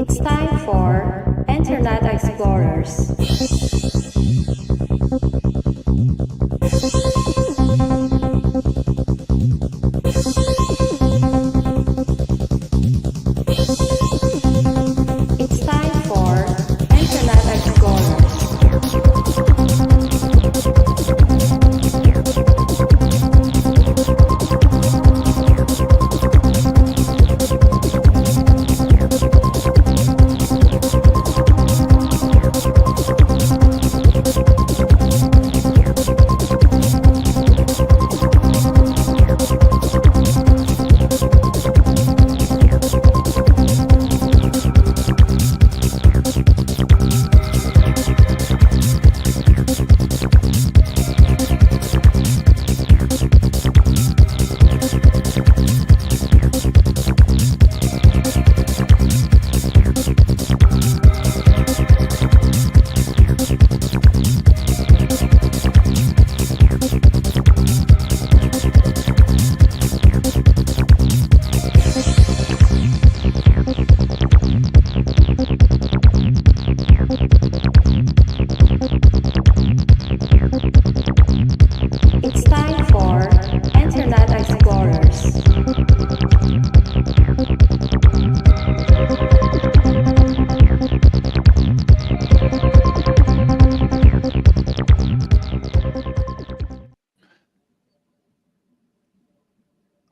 It's time for Internet Explorers. It's time for Internet Explorers. It's time for Internet Explorers.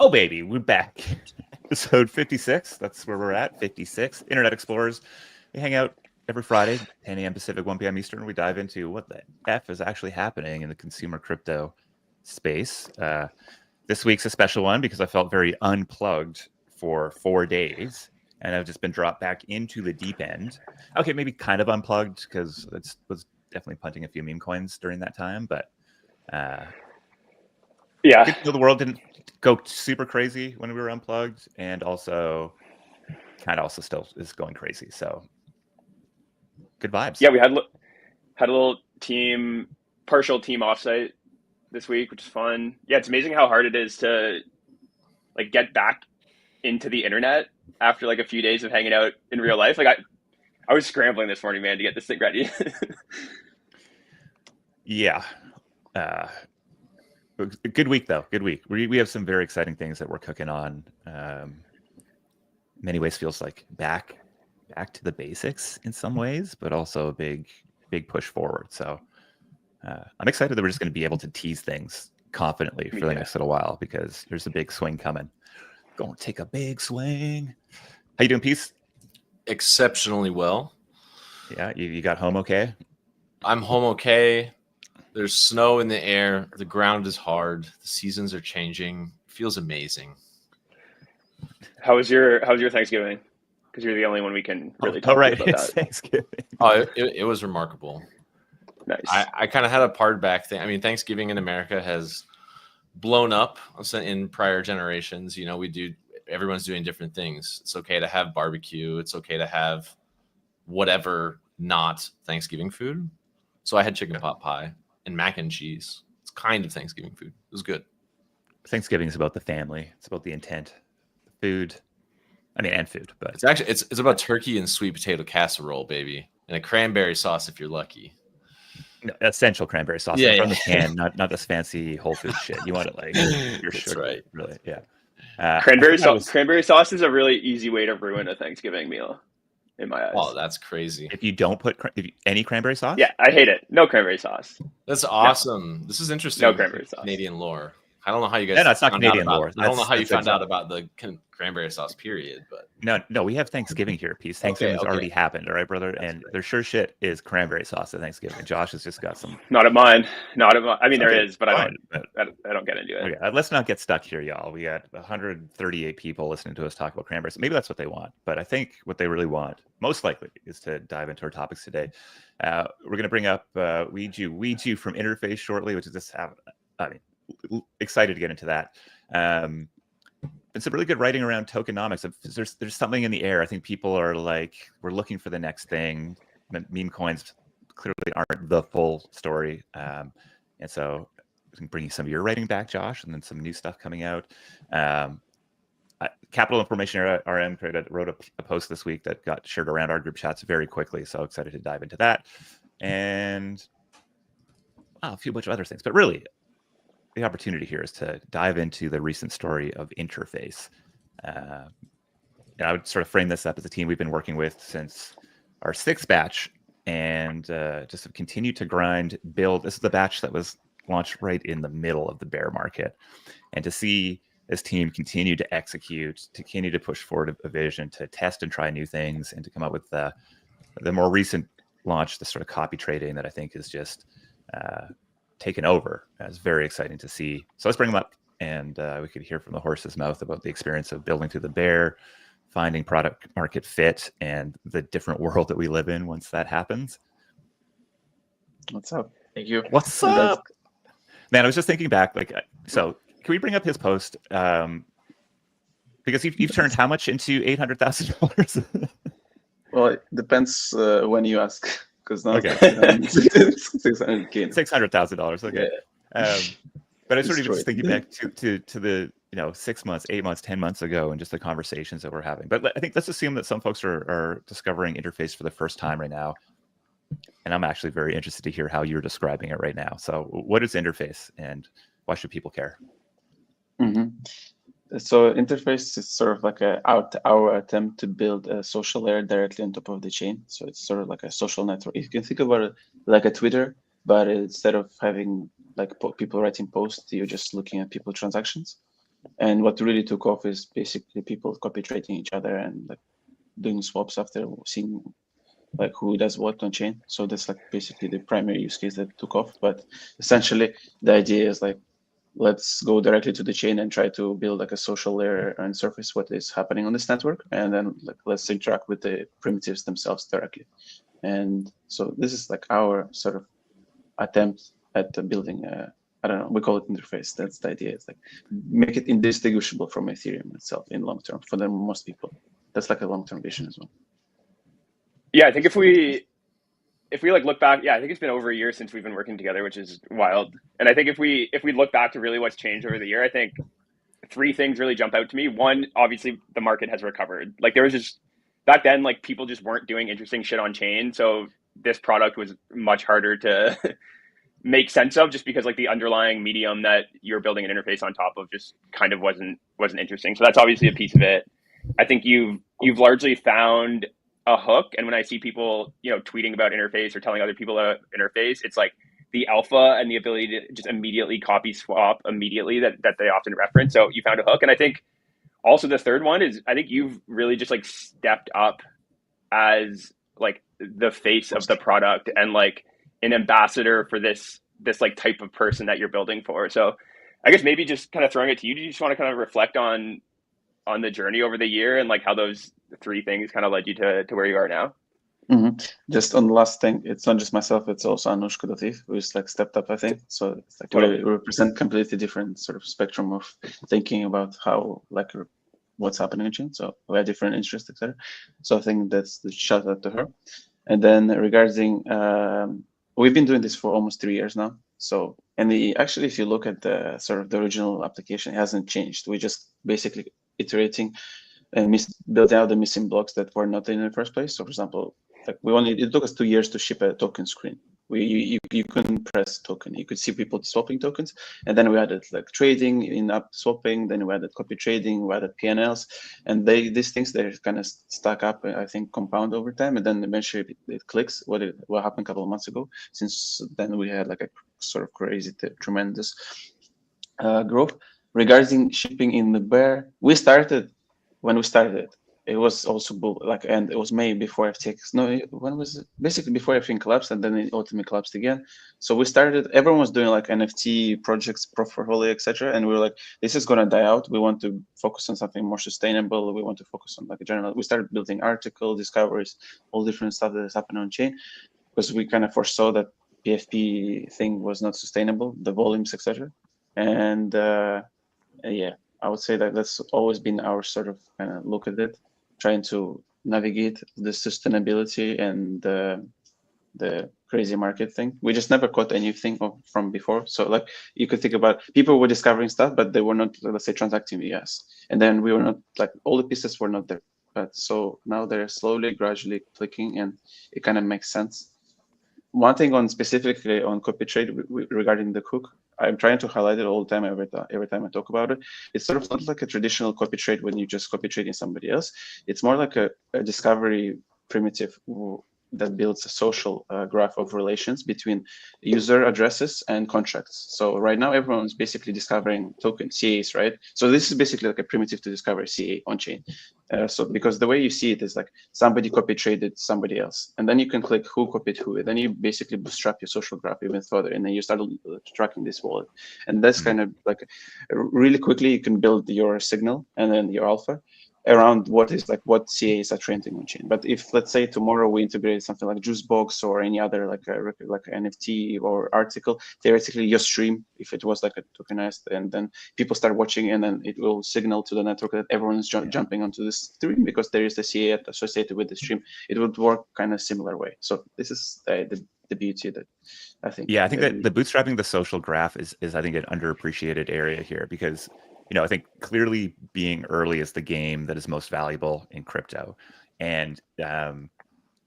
Oh, baby, we're back. Episode 56. That's where we're at. 56. Internet Explorers. We hang out every Friday, 10 a.m. Pacific, 1 p.m. Eastern. We dive into what the F is actually happening in the consumer crypto space. This week's a special one because I felt very unplugged for 4 days, and I've just been dropped back into the deep end. Okay, maybe kind of unplugged because I was definitely punting a few meme coins during that time, but Yeah. good to know the world didn't go super crazy when we were unplugged, and also kind of also still is going crazy. So good vibes. Yeah, we had a little partial team offsite this week, which is fun. Yeah, it's amazing how hard it is to like get back into the internet after like a few days of hanging out in real life. Like I was scrambling this morning, man, to get this thing ready. Yeah. Good week though. Good week. We have some very exciting things that we're cooking on. In many ways feels like back to the basics in some ways, but also a big push forward. So I'm excited that we're just going to be able to tease things confidently for the next little while because there's a big swing coming. Going to take a big swing. How you doing, Peace? Exceptionally well. Yeah, you got home okay? I'm home okay. There's snow in the air. The ground is hard. The seasons are changing. It feels amazing. How was your Thanksgiving? Because you're the only one we can really talk to about that. Thanksgiving. Oh, it was remarkable. Nice. I kind of had a pared back thing. I mean, Thanksgiving in America has blown up in prior generations. You know, everyone's doing different things. It's okay to have barbecue. It's okay to have whatever not Thanksgiving food. So I had chicken pot pie and mac and cheese. It's kind of Thanksgiving food. It was good. Thanksgiving is about the family. It's about the intent, the food. I mean, and food, but it's about turkey and sweet potato casserole, baby, and a cranberry sauce if you're lucky. No, essential cranberry sauce from the can, not this fancy Whole Foods shit. You want it like you're sure, right? Really, yeah. Cranberry sauce is a really easy way to ruin a Thanksgiving meal, in my eyes. Oh, that's crazy. If you don't put any cranberry sauce, yeah, I hate it. No cranberry sauce. That's awesome. No. This is interesting. No cranberry sauce. Canadian lore. I don't know how you guys. No, it's not Canadian lore. I don't know how you found out about the cranberry sauce. Period. But no, we have Thanksgiving here. Peace. Thanksgiving's already happened. All right, brother. That's and great. there sure shit is cranberry sauce at Thanksgiving. Josh has just got some. Not at mine. I mean, there is, but I don't get into it. Okay, let's not get stuck here, y'all. We got 138 people listening to us talk about cranberries. Maybe that's what they want, but I think what they really want, most likely, is to dive into our topics today. We're going to bring up wijuwiju from Interface shortly, which is just excited to get into that. And some really good writing around tokenomics. There's something in the air. I think people are like, we're looking for the next thing. Meme coins clearly aren't the full story. And so I can bring some of your writing back, Josh, and then some new stuff coming out. Capital Information RM wrote a post this week that got shared around our group chats very quickly. So excited to dive into that. And a few bunch of other things. But really, the opportunity here is to dive into the recent story of Interface. I would sort of frame this up as a team we've been working with since our 6th batch, and just have continued to grind, build. This is the batch that was launched right in the middle of the bear market. And to see this team continue to execute, to continue to push forward a vision, to test and try new things, and to come up with the more recent launch, the sort of copy trading that I think is just taken over. It's very exciting to see. So let's bring them up, and we could hear from the horse's mouth about the experience of building through the bear, finding product market fit, and the different world that we live in once that happens. What's up? Thank you. What's up? Man, I was just thinking back, like, so can we bring up his post? Because you've turned how much into $800,000? Well, it depends when you ask, because now Okay. it's $600K. $600,000. Okay. Yeah. But I was sort of just thinking back to the 6 months, 8 months, 10 months ago, and just the conversations that we're having. But I think let's assume that some folks are discovering Interface for the first time right now. And I'm actually very interested to hear how you're describing it right now. So what is Interface, and why should people care? So Interface is sort of like our attempt to build a social layer directly on top of the chain. So it's sort of like a social network. You can think about it like a Twitter, but instead of having like people writing posts, you're just looking at people transactions. And what really took off is basically people copy trading each other and like doing swaps after seeing like who does what on chain. So that's like basically the primary use case that took off. But essentially the idea is like, let's go directly to the chain and try to build like a social layer and surface what is happening on this network. And then like, let's interact with the primitives themselves directly. And so this is like our sort of attempt at building I don't know, we call it Interface. That's the idea. It's like make it indistinguishable from Ethereum itself in long term for most people. That's like a long-term vision as well. Yeah, I think if we like look back, I think it's been over a year since we've been working together, which is wild. And I think if we look back to really what's changed over the year, I think 3 things really jump out to me. One, obviously the market has recovered. Like there was just back then, like people just weren't doing interesting shit on chain. So this product was much harder to make sense of, just because like the underlying medium that you're building an interface on top of just kind of wasn't interesting. So that's obviously a piece of it. I think you've largely found a hook. And when I see people, tweeting about interface or telling other people about interface, it's like the alpha and the ability to just immediately copy swap immediately that they often reference. So you found a hook. And I think also the third one is I think you've really just like stepped up as like the face of the product and like an ambassador for this like type of person that you're building for. So I guess maybe just kind of throwing it to you. Do you just want to kind of reflect on the journey over the year and like how those 3 things kind of led you to where you are now? Just on the last thing, it's not just myself, it's also wijuwiju.eth who's like stepped up, I think. So it's like we represent completely different sort of spectrum of thinking about how like what's happening in chain. So we have different interests, etc. So I think that's the shout out to her. And then regarding we've been doing this for almost 3 years now. So actually if you look at the sort of the original application, it hasn't changed. We just basically iterating and building out the missing blocks that were not in the first place. So for example, like it took us 2 years to ship a token screen. You couldn't press token. You could see people swapping tokens, and then we added like trading in-app swapping. Then we added copy trading. We added PNLs, and these things they kind of stack up. I think compound over time, and then eventually it clicks. What happened a couple of months ago? Since then we had like a sort of crazy, tremendous growth. Regarding shipping in the bear, when we started, it was also and it was May before FTX. No, when was it? Basically before everything collapsed, and then it ultimately collapsed again. So we started. Everyone was doing like NFT projects, portfolio, etc. And we were like, this is gonna die out. We want to focus on something more sustainable. We want to focus on like a general. We started building article discoveries, all different stuff that is happening on chain, because we kind of foresaw that PFP thing was not sustainable, the volumes, etc. And I would say that that's always been our sort of kind of look at it, trying to navigate the sustainability and the crazy market thing. We just never caught anything from before. So like you could think about people were discovering stuff, but they were not, let's say, transacting with us. And then we were not, like, all the pieces were not there. But so now they're slowly, gradually clicking, and it kind of makes sense. One thing on specifically on copy trade regarding the hook, I'm trying to highlight it all the time, every time I talk about it. It's sort of not like a traditional copy trade when you just copy trading somebody else. It's more like a discovery primitive that builds a social graph of relations between user addresses and contracts. So right now, everyone's basically discovering token CAs, right? So this is basically like a primitive to discover CA on chain. So because the way you see it is like somebody copy traded somebody else, and then you can click who copied who, and then you basically bootstrap your social graph even further, and then you start tracking this wallet. And that's kind of like really quickly you can build your signal and then your alpha around what CAs are trending on chain. But if, let's say, tomorrow we integrate something like Juicebox or any other like NFT or article, theoretically your stream, if it was like a tokenized, and then people start watching, and then it will signal to the network that everyone's jumping onto this stream because there is the CA associated with the stream. It would work kind of similar way. So this is the beauty that I think. Yeah, I think that the bootstrapping the social graph is I think an underappreciated area here, because I think clearly being early is the game that is most valuable in crypto. And I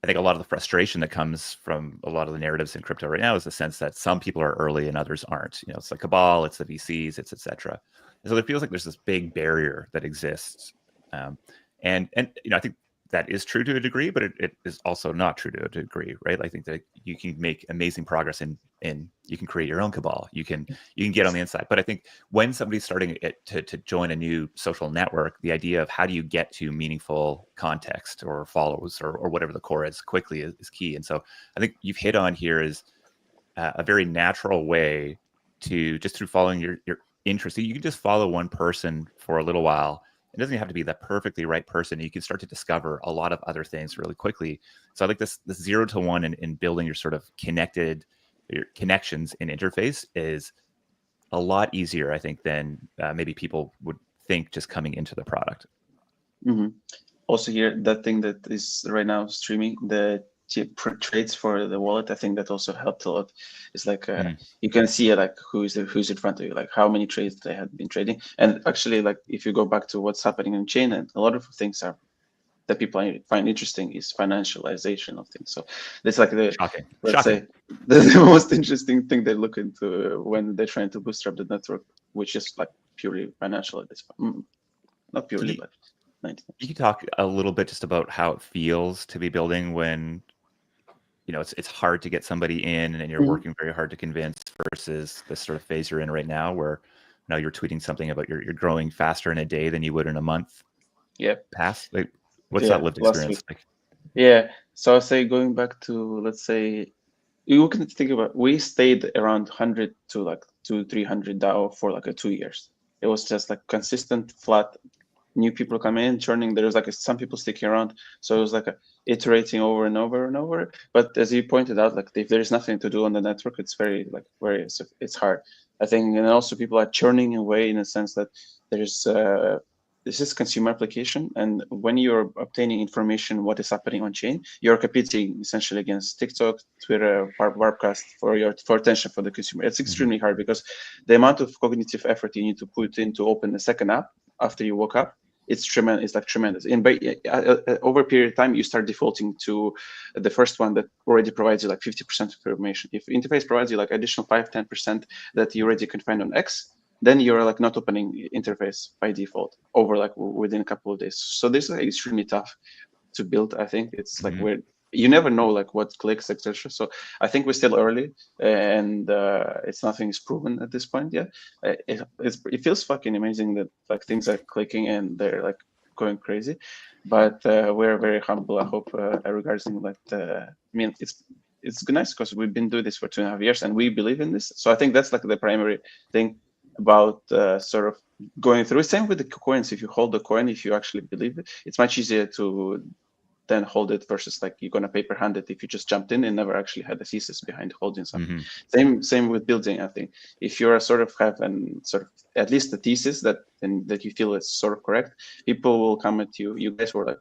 think a lot of the frustration that comes from a lot of the narratives in crypto right now is the sense that some people are early and others aren't. It's like Cabal, it's the VCs, it's etc. So it feels like there's this big barrier that exists. And I think that is true to a degree, but it is also not true to a degree, right? I think that you can make amazing progress in you can create your own Cabal. You can get on the inside. But I think when somebody's starting to join a new social network, the idea of how do you get to meaningful context or follows or whatever the core is quickly is key. And so I think you've hit on here is a very natural way to, just through following your interest. You can just follow one person for a little while. It doesn't have to be the perfectly right person. You can start to discover a lot of other things really quickly. So I like this 0 to 1 in building your sort of your connections in interface is a lot easier, I think, than maybe people would think just coming into the product. Mm-hmm. Also here, that thing that is right now streaming, the trades for the wallet, I think that also helped a lot. It's like you can see like who's in front of you, like how many trades they have been trading. And actually, like if you go back to what's happening on chain, and a lot of things that people find interesting is financialization of things. So that's like let's say the most interesting thing they look into when they're trying to bootstrap the network, which is like purely financial at this point. Not purely, but 90%. You can talk a little bit just about how it feels to be building when it's hard to get somebody in and you're working very hard to convince, versus this sort of phase you're in right now where now you're tweeting something about you're growing faster in a day than you would in a month. Past, like, what's that lived experience like? Yeah, so I'll say going back to, let's say, you can think about, we stayed around 100 to like 200-300 DAO for like 2 years. It was just like consistent, flat. New people come in, churning. There was like some people sticking around, so it was like iterating over and over and over. But as you pointed out, like if there is nothing to do on the network, it's it's hard, I think. And also people are churning away in a sense that there's this is consumer application, and when you're obtaining information what is happening on chain, you're competing essentially against TikTok, Twitter, Warpcast for attention for the consumer. It's extremely hard because the amount of cognitive effort you need to put in to open the second app after you woke up, it's tremendous. It's like tremendous. And over a period of time, you start defaulting to the first one that already provides you like 50% information. If interface provides you like additional 5-10% that you already can find on X, then you're like not opening interface by default over like within a couple of days. So this is like extremely tough to build. I think it's like weird. You never know like what clicks, etc. So I think we're still early, and it's nothing is proven at this point yet. It feels fucking amazing that like things are clicking and they're like going crazy, but we're very humble. I hope regarding like I mean it's nice because we've been doing this for 2.5 years and we believe in this. So I think that's like the primary thing about sort of going through. Same with the coins. If you hold the coin, if you actually believe it, it's much easier to then hold it versus like you're gonna paper hand it if you just jumped in and never actually had a thesis behind holding something. Same with building. I think if you're sort of have an sort of at least a thesis that you feel is sort of correct, people will come at you. You guys were like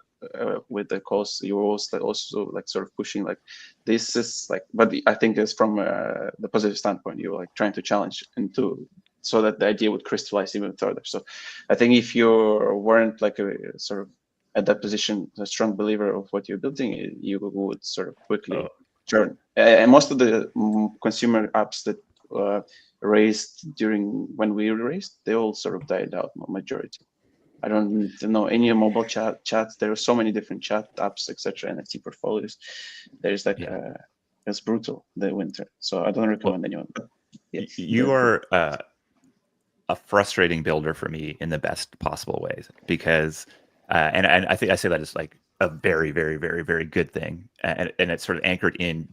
with the calls, you were also like sort of pushing like this is like, but I think it's from the positive standpoint. You're like trying to challenge so that the idea would crystallize even further. So I think if you weren't like a sort of at that position, a strong believer of what you're building, you would sort of quickly turn. And most of the consumer apps that raised during when we raised, they all sort of died out, majority. I don't know any mobile chats. There are so many different chat apps, etc. NFT portfolios. There's like it's brutal the winter. So I don't recommend anyone. But yes, you are a frustrating builder for me in the best possible ways, because and I think I say that as like a very, very, very, very good thing, and it's sort of anchored in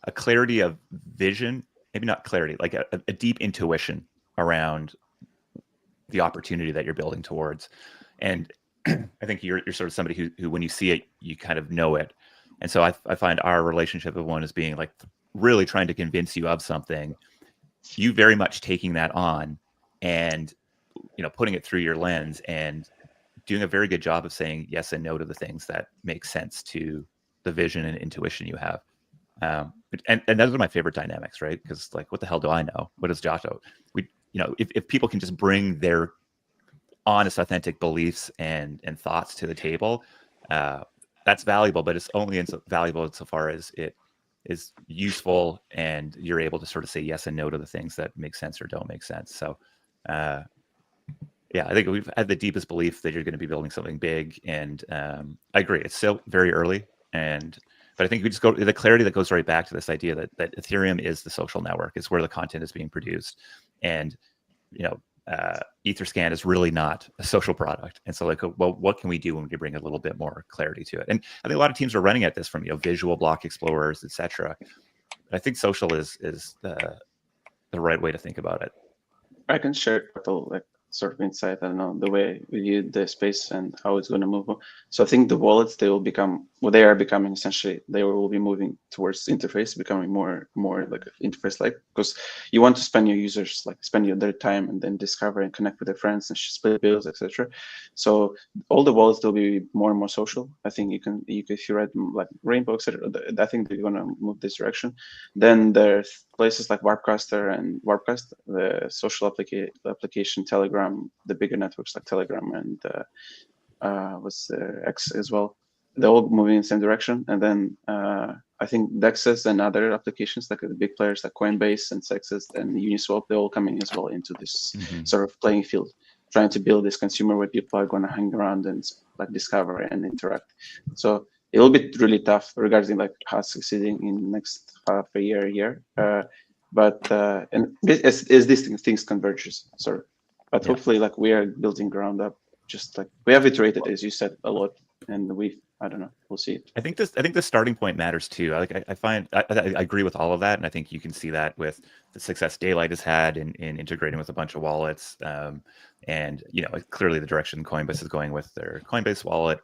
a clarity of vision, maybe not clarity, like a deep intuition around the opportunity that you're building towards. And I think you're sort of somebody who when you see it, you kind of know it. And so I find our relationship with one as being like really trying to convince you of something, you very much taking that on and, you know, putting it through your lens and doing a very good job of saying yes and no to the things that make sense to the vision and intuition you have. And those are my favorite dynamics, right? Because like, what the hell do I know? What does Josh know? If people can just bring their honest, authentic beliefs and thoughts to the table, that's valuable, but it's only valuable insofar as it is useful and you're able to sort of say yes and no to the things that make sense or don't make sense. So, yeah, I think we've had the deepest belief that you're going to be building something big, and I agree. It's still very early, but I think we just go the clarity that goes right back to this idea that Ethereum is the social network. It's where the content is being produced, and Etherscan is really not a social product. And so, like, well, what can we do when we bring a little bit more clarity to it? And I think a lot of teams are running at this from visual block explorers, etc. I think social is the right way to think about it. I can share a couple like sort of insight. I don't know the way we view the space and how it's going to move. So I think the wallets, they are becoming essentially, they will be moving towards interface, becoming more like interface like, because you want to spend your users like spend their time and then discover and connect with their friends and split bills, etc. So all the wallets will be more and more social. I think you can if you read like Rainbow, etc. I think they're going to move this direction. Then there's places like Warpcaster and Warpcast, the social application, Telegram, the bigger networks like Telegram and X as well. They're all moving in the same direction. And then I think Dexes and other applications like the big players like Coinbase and Sexes and Uniswap, they're all coming as well into this sort of playing field, trying to build this consumer where people are going to hang around and like discover and interact. So it will be really tough regarding like how succeeding in the next half a year. But and as these things converges, sorry. But hopefully, like we are building ground up, just like we have iterated, as you said, a lot, and I don't know, we'll see it. I think the starting point matters too. I find I agree with all of that, and I think you can see that with the success Daylight has had in integrating with a bunch of wallets, and clearly the direction Coinbase is going with their Coinbase wallet.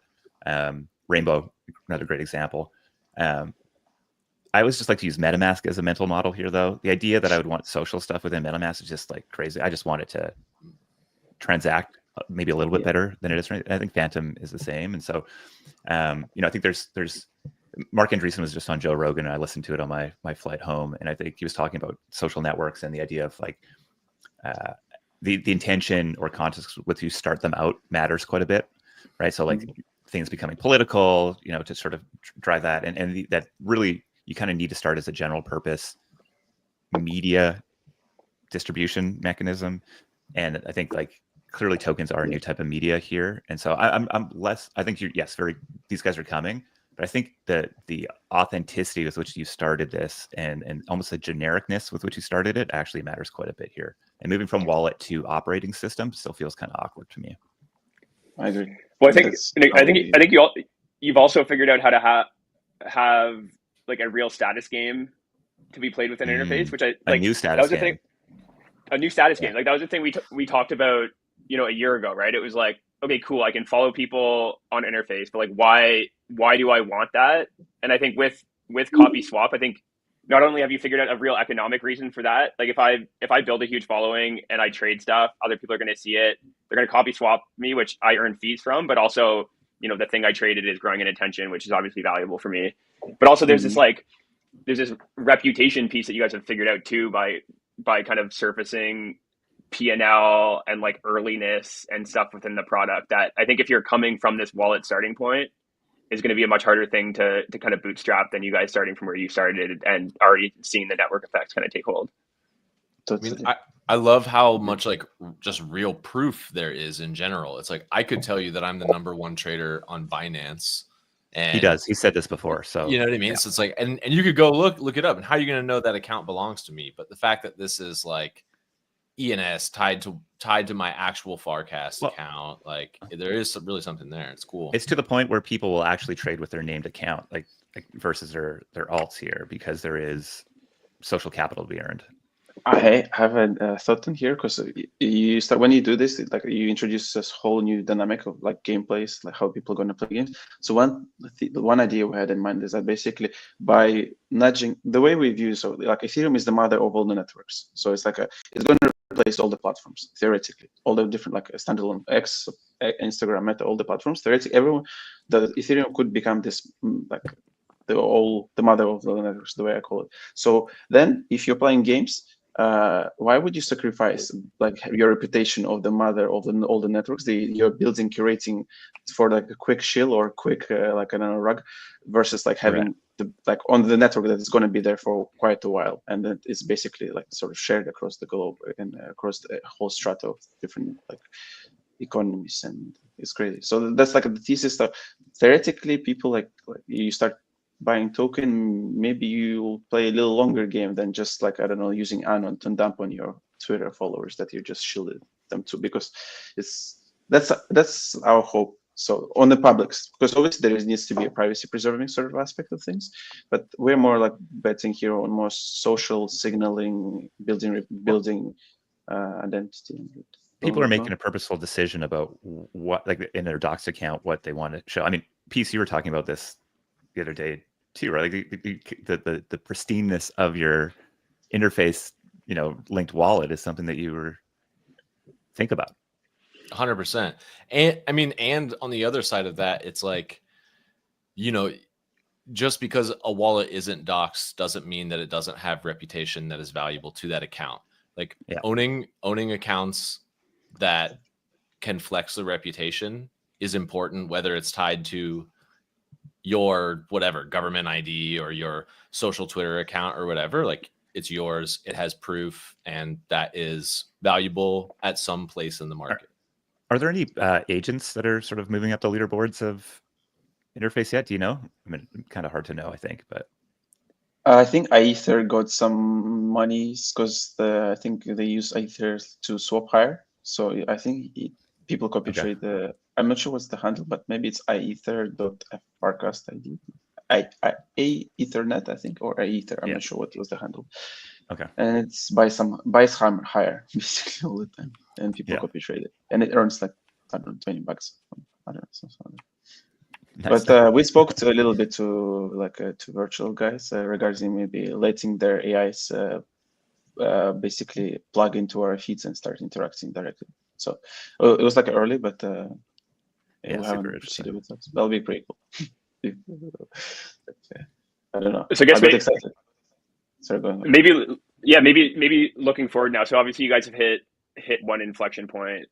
Rainbow, another great example. I always just like to use MetaMask as a mental model here, though. The idea that I would want social stuff within MetaMask is just like crazy. I just want it to transact maybe a little bit better than it is. I think Phantom is the same. And so, I think there's Mark Andreessen was just on Joe Rogan, and I listened to it on my flight home. And I think he was talking about social networks and the idea of like the intention or context with you start them out matters quite a bit, right? So like things becoming political, to sort of drive that. And that really, you kind of need to start as a general purpose media distribution mechanism. And I think like clearly tokens are a new type of media here. And so I'm less, I think these guys are coming, but I think that the authenticity with which you started this and almost the genericness with which you started it actually matters quite a bit here. And moving from wallet to operating system still feels kind of awkward to me. I agree. Well, I think you've also figured out how to have like a real status game to be played with an interface, which a new status game. A new status game. Like that was the thing we talked about, a year ago, right? It was like, okay, cool, I can follow people on interface, but like why why do I want that? And I think with copy swap, I think not only have you figured out a real economic reason for that, like if I build a huge following and I trade stuff, other people are going to see it. They're going to copy swap me, which I earn fees from, but also, the thing I traded is growing in attention, which is obviously valuable for me. But also there's this reputation piece that you guys have figured out too by kind of surfacing P&L and like earliness and stuff within the product that I think if you're coming from this wallet starting point is going to be a much harder thing to kind of bootstrap than you guys starting from where you started and already seeing the network effects kind of take hold. I mean, I love how much like just real proof there is in general. It's like I could tell you that I'm the #1 trader on Binance. And he does. He said this before. So you know what I mean? Yeah. So it's like, and you could go look it up, and how are you going to know that account belongs to me? But the fact that this is like ENS tied to my actual Farcast account, like there is really something there. It's cool. It's to the point where people will actually trade with their named account, like versus their alts here, because there is social capital to be earned. I have a thought in here, because you start when you do this, like you introduce this whole new dynamic of like gameplays, like how people are going to play games. So one idea we had in mind is that basically by nudging the way we view, so like Ethereum is the mother of all the networks. So it's like it's going to replace all the platforms theoretically, all the different like standalone X, Instagram, Meta, all the platforms. Theoretically, the Ethereum could become this like the mother of the networks, the way I call it. So then, if you're playing games, why would you sacrifice like your reputation of the mother of all the networks you're building, curating for like a quick shill or quick like I don't know rug, versus like having like on the network that is going to be there for quite a while, and then it's basically like sort of shared across the globe and across the whole strata of different like economies, and it's crazy. So that's like the thesis that theoretically people like you start buying token, maybe you'll play a little longer game than just like, I don't know, using Anon to dump on your Twitter followers that you just shielded them to, because that's our hope. So on the publics, because obviously there needs to be a privacy preserving sort of aspect of things, but we're more like betting here on more social signaling, building identity. People are making a purposeful decision about what, like in their Docs account, what they want to show. I mean, PC, you were talking about this the other day too, right? Like the pristineness of your interface, linked wallet is something that you think about. 100%. And I mean, and on the other side of that, it's like, just because a wallet isn't Docs doesn't mean that it doesn't have reputation that is valuable to that account. Like owning accounts that can flex the reputation is important, whether it's tied to your whatever government ID or your social Twitter account or whatever. Like it's yours, it has proof, and that is valuable at some place in the market. Are there any agents that are sort of moving up the leaderboards of interface yet? Do you know? I mean, kind of hard to know, I think, but I think Aether got some monies because I think they use Aether to swap higher. So I think people copy trade the. I'm not sure what's the handle, but maybe it's iether.farcast ID. Ethernet, I think, or Aether. I'm not sure what was the handle. Okay. And it's buys higher basically all the time, and people copy trade it, and it earns like I don't know, $20. I don't know, something. Nice. But we spoke a little bit to virtual guys regarding maybe letting their AIs basically plug into our feeds and start interacting directly. So it was like early, but we haven't proceeded with that. That'll be pretty cool. I don't know. So I guess maybe excited. Sorry, go ahead. Maybe looking forward now. So obviously you guys have hit one inflection point.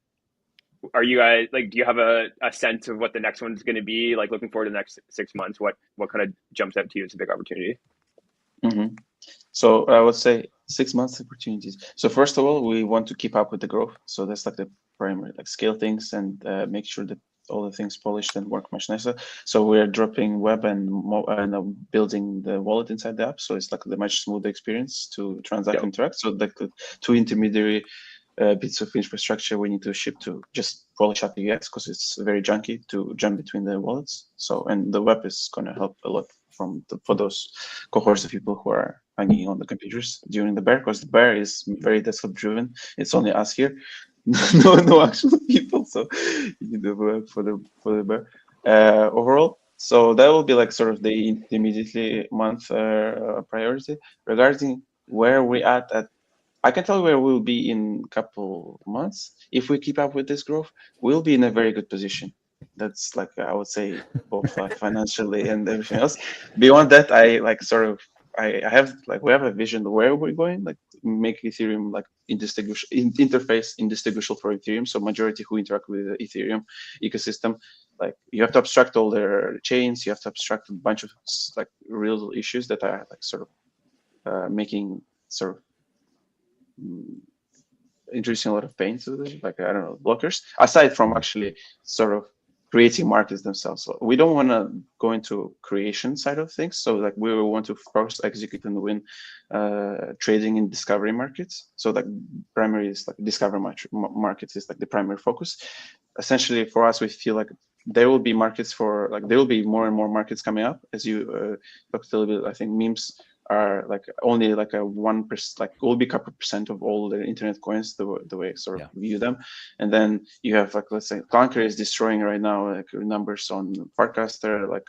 Are you guys like? Do you have a sense of what the next one's going to be? Like looking forward to the next 6 months, what kind of jumps out to you as a big opportunity? Mm-hmm. So I would say 6 months opportunities. So first of all, we want to keep up with the growth. So that's like the primary, like scale things and make sure that all the things polished and work much nicer. So we're dropping web and building the wallet inside the app. So it's like the much smoother experience to transact and interact. So like the two intermediary bits of infrastructure we need to ship to just polish up the UX because it's very junky to jump between the wallets. So, and the web is going to help a lot for those cohorts of people who are hanging on the computers during the bear, because the bear is very desktop driven. It's only us here, no actual people. So you need the web for the bear. Overall, So that will be like sort of the immediately month priority. Regarding where we at, I can tell you where we'll be in a couple months. If we keep up with this growth, we'll be in a very good position. That's like, I would say, both like financially and everything else. Beyond that, I like sort of, I have like, we have a vision where we're going, like make Ethereum like interface indistinguishable for Ethereum. So majority who interact with the Ethereum ecosystem, like you have to abstract all their chains, you have to abstract a bunch of like real issues that are like sort of making sort of introducing a lot of pain to them, like I don't know, blockers, aside from actually sort of creating markets themselves. So we don't want to go into creation side of things. So like we want to first execute and win trading in discovery markets. So like primary is like discovery markets is like the primary focus. Essentially for us, we feel like there will be markets for like there will be more and more markets coming up. As you talked a little bit, I think memes are like only like a 1%, like will be a couple percent of all the internet coins, the way I sort of view them. And then you have like, let's say Conquer is destroying right now like numbers on Farcaster, like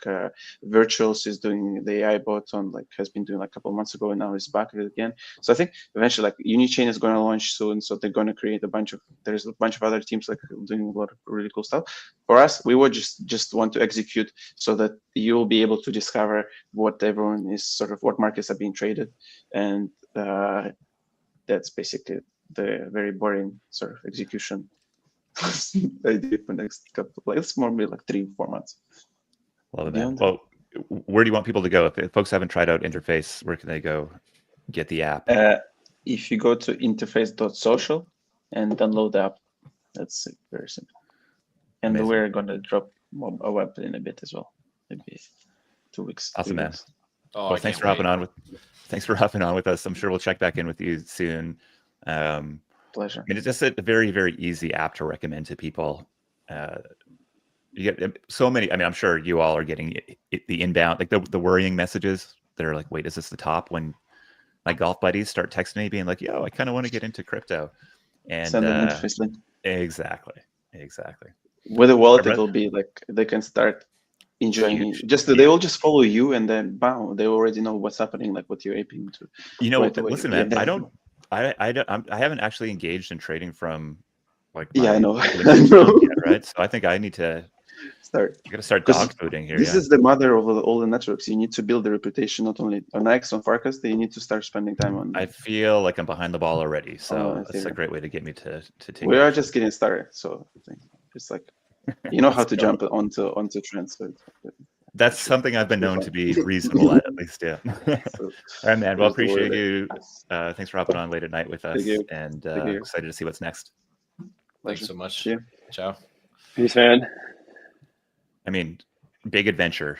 Virtuals is doing the AI bot on like has been doing like a couple of months ago and now is back again. So I think eventually like Unichain is going to launch soon, so they're going to create there's a bunch of other teams like doing a lot of really cool stuff. For us, we would just want to execute so that you'll be able to discover what everyone is sort of what markets are being traded, and that's basically the very boring sort of execution idea for next couple of like it's more maybe like 3-4 months. Love it, man. Well, where do you want people to go if folks haven't tried out Interface? Where can they go get the app? If you go to interface.social and download the app, that's very simple. And Amazing. We're going to drop a web in a bit as well, maybe 2 weeks. Awesome, man. Oh, well, thanks for hopping on with us. I'm sure we'll check back in with you soon. Pleasure. I mean, it's just a very, very easy app to recommend to people. You get so many. I mean, I'm sure you all are getting the inbound, like the worrying messages. They're like, "Wait, is this the top?" When my golf buddies start texting me, being like, "Yo, I kind of want to get into crypto," and send an interface link. Exactly. With a wallet, it'll be like they can start enjoying it. They will just follow you, and then bam, they already know what's happening, like what you're aiming to. You know, listen, man, I haven't actually engaged in trading from like I know. Yet, right? So I think I need to start. You got to start dog fooding here. This is the mother of all the networks. You need to build the reputation not only on X, on Farcaster. You need to start spending time on. I feel like I'm behind the ball already, so that's a great way to get me to take. We are just getting started, so I think it's like you know how to jump onto trends. So that's something I've been known to be reasonable at least. Yeah. All right, man. Well, appreciate you. Thanks for hopping on late at night with us, and excited to see what's next. Thanks so much. Yeah. Ciao. Peace, man. I mean, big adventure,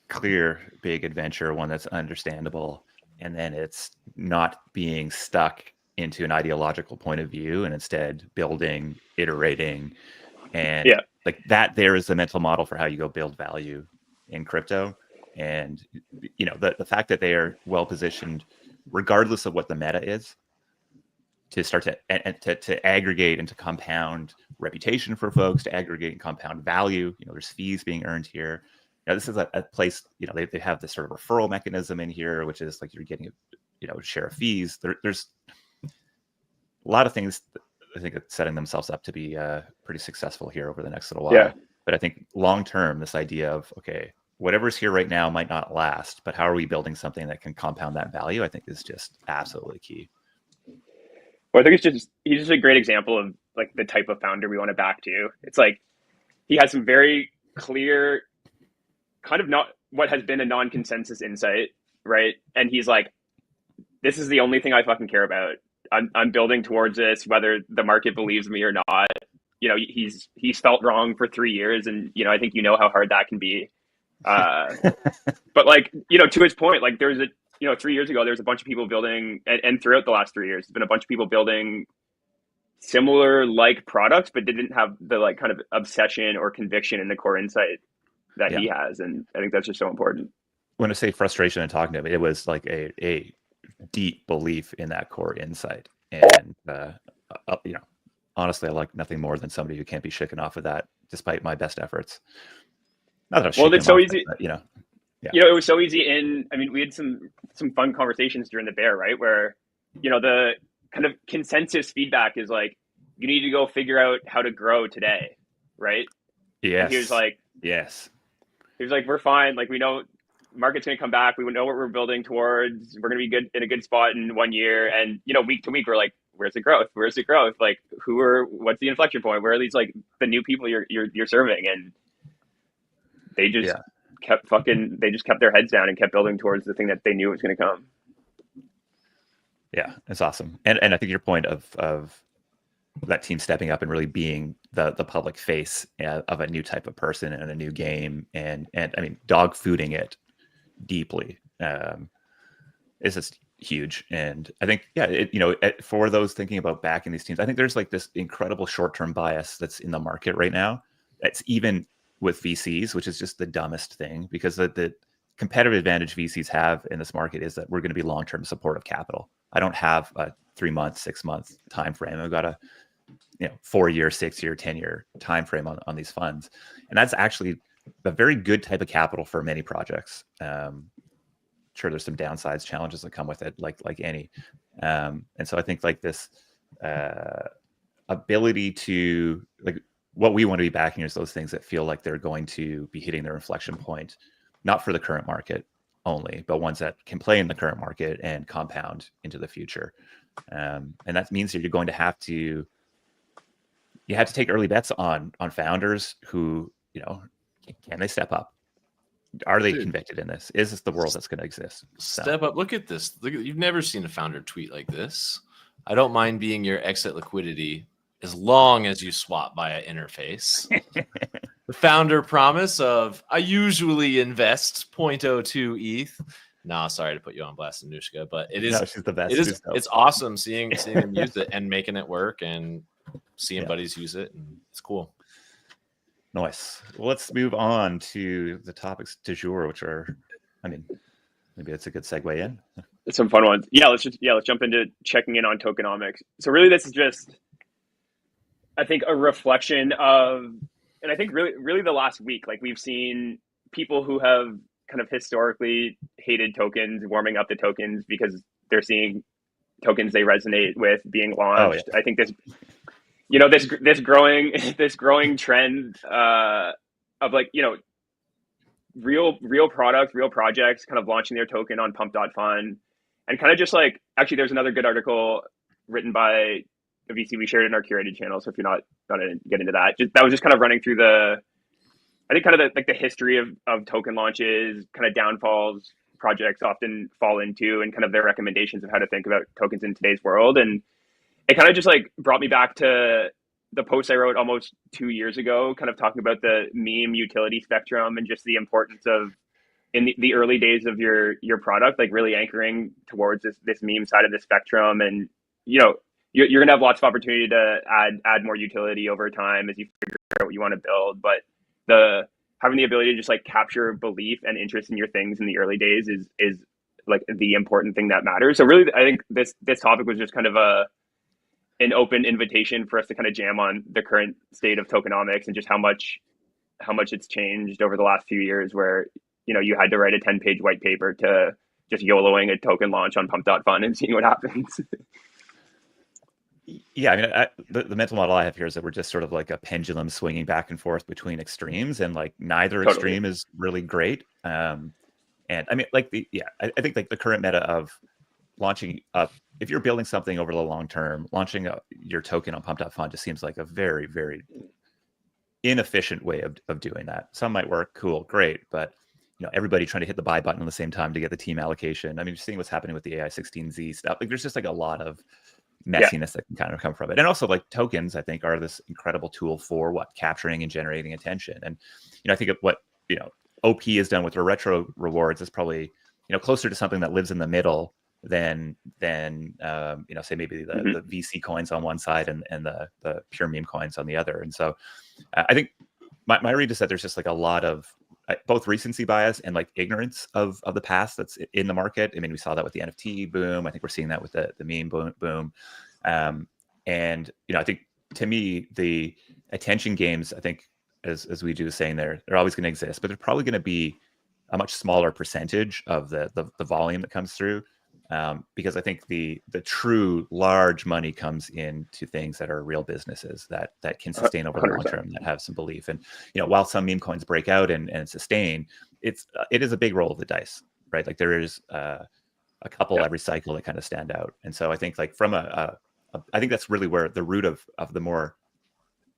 clear big adventure, one that's understandable, and then it's not being stuck into an ideological point of view, and instead building, iterating, and like that. There is a mental model for how you go build value in crypto, and you know the fact that they are well positioned, regardless of what the meta is, to start to aggregate and to compound reputation for folks, to aggregate and compound value. You know, there's fees being earned here. You know, this is a place, you know, they have this sort of referral mechanism in here, which is like you're getting a share of fees. There's a lot of things that I think it's setting themselves up to be pretty successful here over the next little while. Yeah. But I think long term, this idea of, okay, whatever's here right now might not last, but how are we building something that can compound that value, I think is just absolutely key. Well, I think he's just a great example of like the type of founder we want to back to. It's like he has some very clear, kind of not what has been a non-consensus insight, right? And he's like, this is the only thing I fucking care about. I'm building towards this, whether the market believes me or not. You know, he's felt wrong for 3 years, and you know, I think you know how hard that can be. But like, you know, to his point, like there's 3 years ago, there was a bunch of people building, and throughout the last 3 years, there's been a bunch of people building similar like products, but didn't have the like kind of obsession or conviction in the core insight that he has. And I think that's just so important. When I say frustration and talking to him, it was like a deep belief in that core insight. And, you know, honestly, I like nothing more than somebody who can't be shaken off of that despite my best efforts. Not that I'm Well, shaking it's them so off, easy. but, Yeah. It was so easy we had some fun conversations during the bear, right? Where, the kind of consensus feedback is like, you need to go figure out how to grow today, right? Yes. And he was like, yes. we're fine. Like, we know market's going to come back. We know what we're building towards. We're going to be good in a good spot in 1 year. And, week to week, we're like, where's the growth? Where's the growth? Like, what's the inflection point? Where are these, like, the new people you're serving? And they just kept their heads down and kept building towards the thing that they knew was going to come. Yeah, it's awesome. And I think your point of that team stepping up and really being the public face of a new type of person and a new game, and I mean, dog fooding it deeply is just huge. And I think, for those thinking about backing these teams, I think there's like this incredible short-term bias that's in the market right now. That's even with VCs, which is just the dumbest thing, because the competitive advantage VCs have in this market is that we're going to be long-term supportive capital. I don't have a 3-month, 6-month time frame. I've got a 4-year, 6-year, 10-year time frame on these funds, and that's actually a very good type of capital for many projects. Sure, there's some downsides, challenges that come with it, like any, and so I think like this ability to, like, what we want to be backing is those things that feel like they're going to be hitting their inflection point, not for the current market only, but ones that can play in the current market and compound into the future. And that means that you're going to have to take early bets on founders who, can they step up? Are they convicted in this? Is this the world that's going to exist? Step up. Look at this. You've never seen a founder tweet like this. I don't mind being your exit liquidity as long as you swap via interface. The founder promise of, I usually invest 0.02 ETH. No, sorry to put you on blast, Anushka, but it is, she's the best. It's awesome seeing them use it and making it work and seeing buddies use it. And it's cool. Nice. Well, let's move on to the topics du jour, which are, maybe that's a good segue in. Some fun ones. Let's jump into checking in on tokenomics. So really, this is just, I think, a reflection of, and I think really the last week, like, we've seen people who have kind of historically hated tokens warming up the tokens because they're seeing tokens they resonate with being launched. I think this growing trend of, like, real products, real projects kind of launching their token on pump.fun, and kind of just like, actually, there's another good article written by a VC we shared in our curated channel. So if you're not going to get into that, that was just kind of running through the history of token launches, kind of downfalls projects often fall into, and kind of their recommendations of how to think about tokens in today's world. And it kind of just like brought me back to the post I wrote almost 2 years ago, kind of talking about the meme utility spectrum and just the importance of, in the early days of your product, like really anchoring towards this meme side of the spectrum. And, you're going to have lots of opportunity to add more utility over time as you figure out what you want to build. But having the ability to just like capture belief and interest in your things in the early days is like the important thing that matters. So really, I think this topic was just kind of an open invitation for us to kind of jam on the current state of tokenomics and just how much it's changed over the last few years, where, you had to write a 10-page white paper to just YOLOing a token launch on pump.fun and seeing what happens. Yeah, the mental model I have here is that we're just sort of like a pendulum swinging back and forth between extremes, and like neither extreme is really great. And I think like the current meta of launching up, if you're building something over the long term, launching your token on pump.fun just seems like a very, very inefficient way of doing that. Some might work, cool, great, but everybody trying to hit the buy button at the same time to get the team allocation. You're seeing what's happening with the AI16Z stuff. Like, there's just like a lot of messiness that can kind of come from it. And also, like, tokens, I think, are this incredible tool for capturing and generating attention. And I think of what OP has done with their retro rewards is probably closer to something that lives in the middle than say maybe the VC coins on one side and the pure meme coins on the other. And so I think my read is that there's just like a lot of both recency bias and like ignorance of the past that's in the market. We saw that with the NFT boom. I think we're seeing that with the meme boom. And I think, to me, the attention games, I think, as wijuwiju is saying, they're always going to exist, but they're probably going to be a much smaller percentage of the volume that comes through. Because I think the true large money comes into things that are real businesses that can sustain over the long 100%. term, that have some belief. And while some meme coins break out and sustain, it is a big roll of the dice, right? Like there is a couple every cycle that kind of stand out. And so I think like from I think that's really where the root of the more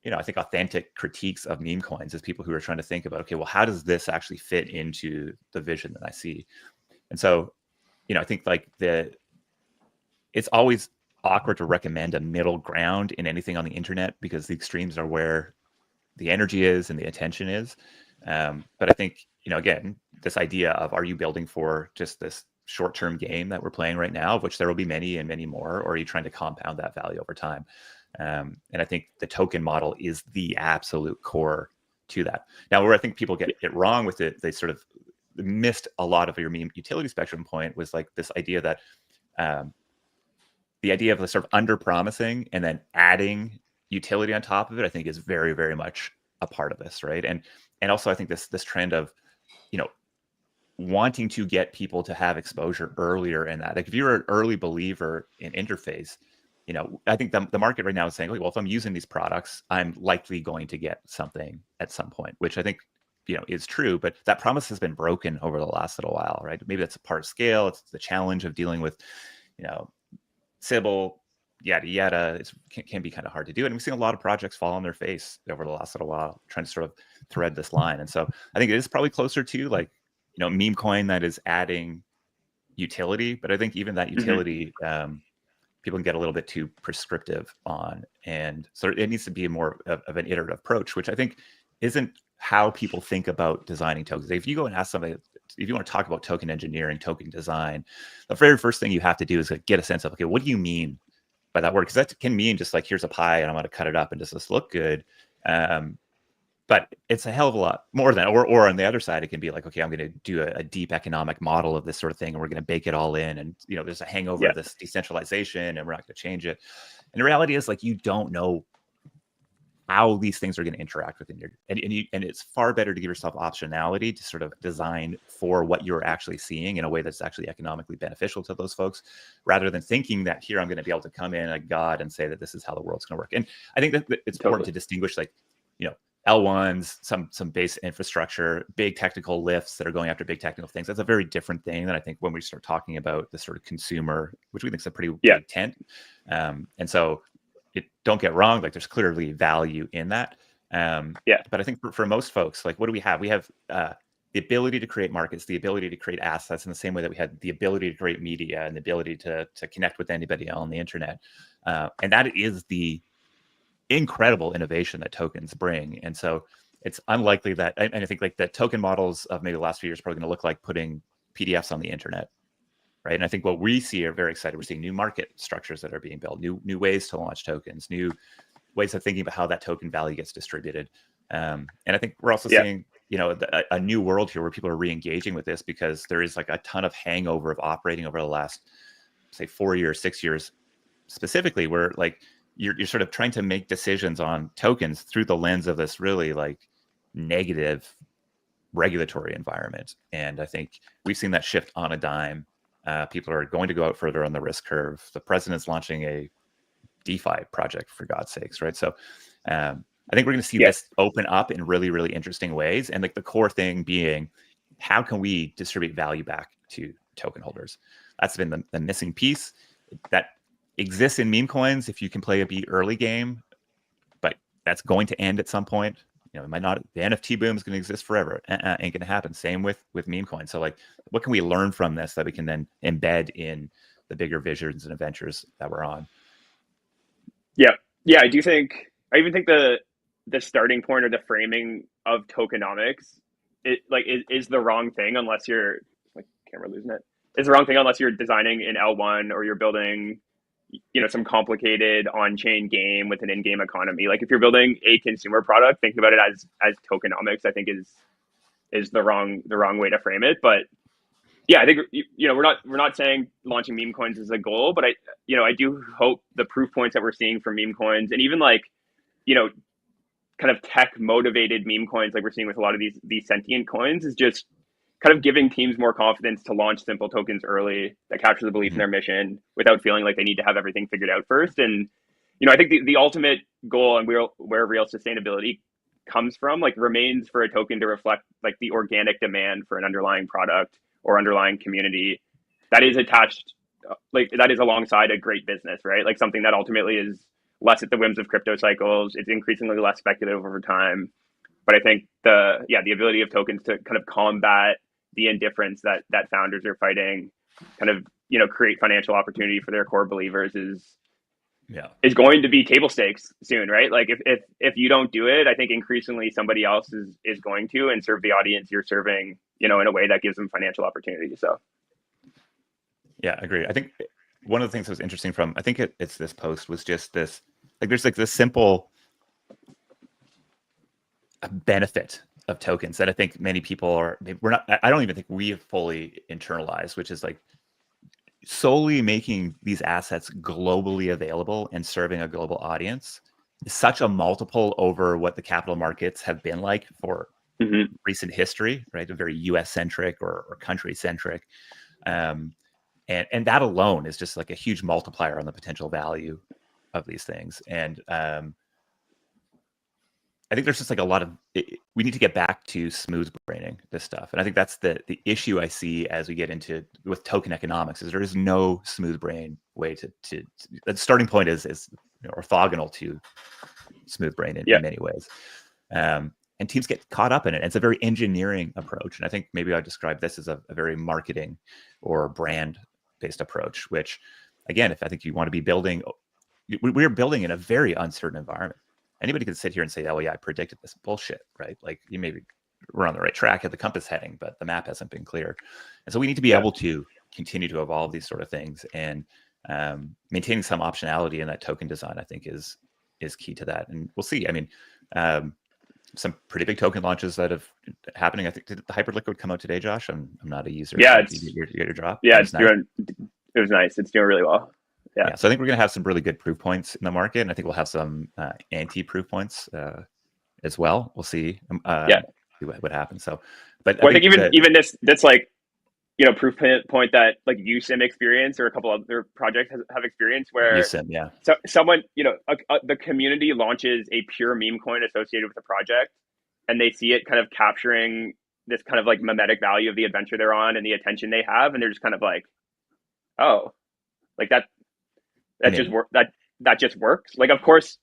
I think authentic critiques of meme coins is people who are trying to think about, okay, well, how does this actually fit into the vision that I see? And so I think like it's always awkward to recommend a middle ground in anything on the internet, because the extremes are where the energy is and the attention is. But I think, again, this idea of, are you building for just this short-term game that we're playing right now, of which there will be many and many more, or are you trying to compound that value over time? And I think the token model is the absolute core to that. Now, where I think people get it wrong with it, they sort of missed a lot of your meme utility spectrum point, was like this idea that the idea of the sort of under promising and then adding utility on top of it, I think is very, very much a part of this, right? And also I think this trend of wanting to get people to have exposure earlier in that. Like if you're an early believer in interface, I think the market right now is saying, well, if I'm using these products, I'm likely going to get something at some point, which I think is true, but that promise has been broken over the last little while, right? Maybe that's a part of scale. It's the challenge of dealing with, Sybil, yada, yada. It can be kind of hard to do. And we've seen a lot of projects fall on their face over the last little while, trying to sort of thread this line. And so I think it is probably closer to like, meme coin that is adding utility, but I think even that utility, people can get a little bit too prescriptive on. And so it needs to be more of an iterative approach, which I think isn't how people think about designing tokens. If you go and ask somebody, if you want to talk about token engineering, token design, the very first thing you have to do is get a sense of, okay, what do you mean by that word? Because that can mean just like, here's a pie and I'm going to cut it up and does this look good? But it's a hell of a lot more than, or on the other side, it can be like, okay, I'm going to do a deep economic model of this sort of thing, and we're going to bake it all in. And, there's a hangover of this decentralization, and we're not going to change it. And the reality is, like, you don't know how these things are going to interact within your, and it's far better to give yourself optionality to sort of design for what you're actually seeing in a way that's actually economically beneficial to those folks, rather than thinking that here I'm going to be able to come in like God and say that this is how the world's going to work. And I think that it's important to distinguish, like, L1s, some base infrastructure, big technical lifts that are going after big technical things. That's a very different thing than I think when we start talking about the sort of consumer, which we think is a pretty big tent. And so don't get wrong, like there's clearly value in that. But I think for most folks, like, what do we have? We have the ability to create markets, the ability to create assets in the same way that we had the ability to create media and the ability to connect with anybody on the internet. And that is the incredible innovation that tokens bring. And so it's unlikely that, and I think like the token models of maybe the last few years are probably going to look like putting PDFs on the internet, right? And I think what we see are very excited. We're seeing new market structures that are being built, new ways to launch tokens, new ways of thinking about how that token value gets distributed. And I think we're also seeing, a new world here where people are re-engaging with this, because there is like a ton of hangover of operating over the last, say, 4 years, 6 years specifically, where like you're sort of trying to make decisions on tokens through the lens of this really like negative regulatory environment. And I think we've seen that shift on a dime. People are going to go out further on the risk curve. The president's launching a DeFi project, for God's sakes, right? So I think we're going to see this open up in really, really interesting ways. And like the core thing being, how can we distribute value back to token holders? That's been the missing piece that exists in meme coins if you can play a be early game, but that's going to end at some point. It might not. The NFT boom is going to exist forever. Ain't going to happen. Same with meme coins. So like, what can we learn from this that we can then embed in the bigger visions and adventures that we're on? I do think, I even think the starting point or the framing of tokenomics, is the wrong thing unless you're like, camera losing it. It's the wrong thing unless you're designing an L1 or you're building some complicated on-chain game with an in-game economy. Like if you're building a consumer product, thinking about it as tokenomics, I think is the wrong way to frame it. But I think we're not saying launching meme coins is a goal, but I do hope the proof points that we're seeing from meme coins, and even like kind of tech motivated meme coins, like we're seeing with a lot of these sentient coins, is just kind of giving teams more confidence to launch simple tokens early that capture the belief in their mission without feeling like they need to have everything figured out first. And, I think the ultimate goal and where real sustainability comes from, like, remains for a token to reflect like the organic demand for an underlying product or underlying community that is attached, like that is alongside a great business, right? Like something that ultimately is less at the whims of crypto cycles. It's increasingly less speculative over time. But I think the ability of tokens to kind of combat the indifference that founders are fighting, kind of, create financial opportunity for their core believers is going to be table stakes soon, right? Like if you don't do it, I think increasingly somebody else is going to, and serve the audience you're serving, in a way that gives them financial opportunity. So yeah, I agree. I think one of the things that was interesting from, I think it's this post, was just this, like, there's like this simple benefit of tokens that I think many people I don't even think we have fully internalized, which is like solely making these assets globally available and serving a global audience is such a multiple over what the capital markets have been like for recent history, right? A very US centric or country centric. And that alone is just like a huge multiplier on the potential value of these things. And I think there's just like a lot of, we need to get back to smooth braining this stuff. And I think that's the issue I see as we get into with token economics, is there is no smooth brain way to the starting point is orthogonal to smooth brain in many ways. And teams get caught up in it. And it's a very engineering approach. And I think maybe I describe this as a very marketing or brand based approach, which again, if I think you want to be building, we're building in a very uncertain environment. Anybody can sit here and say, oh, yeah, I predicted this bullshit, right? Like, we're on the right track at the compass heading, but the map hasn't been clear. And so we need to be able to continue to evolve these sort of things, and maintaining some optionality in that token design, I think is key to that. And we'll see. I mean, some pretty big token launches that have happening. I think, did the Hyperliquid come out today, Josh? I'm not a user. Yeah, you get your drop. Yeah, it was nice. It's doing really well. Yeah, so I think we're going to have some really good proof points in the market, and I think we'll have some anti-proof points as well. We'll see. See what happens. So, but I think even this like, proof point that like USIM experience or a couple other projects have experience where USIM, so someone, the community launches a pure meme coin associated with the project, and they see it kind of capturing this kind of like mimetic value of the adventure they're on and the attention they have, and they're just kind of like, oh, like that just works. Like, of course,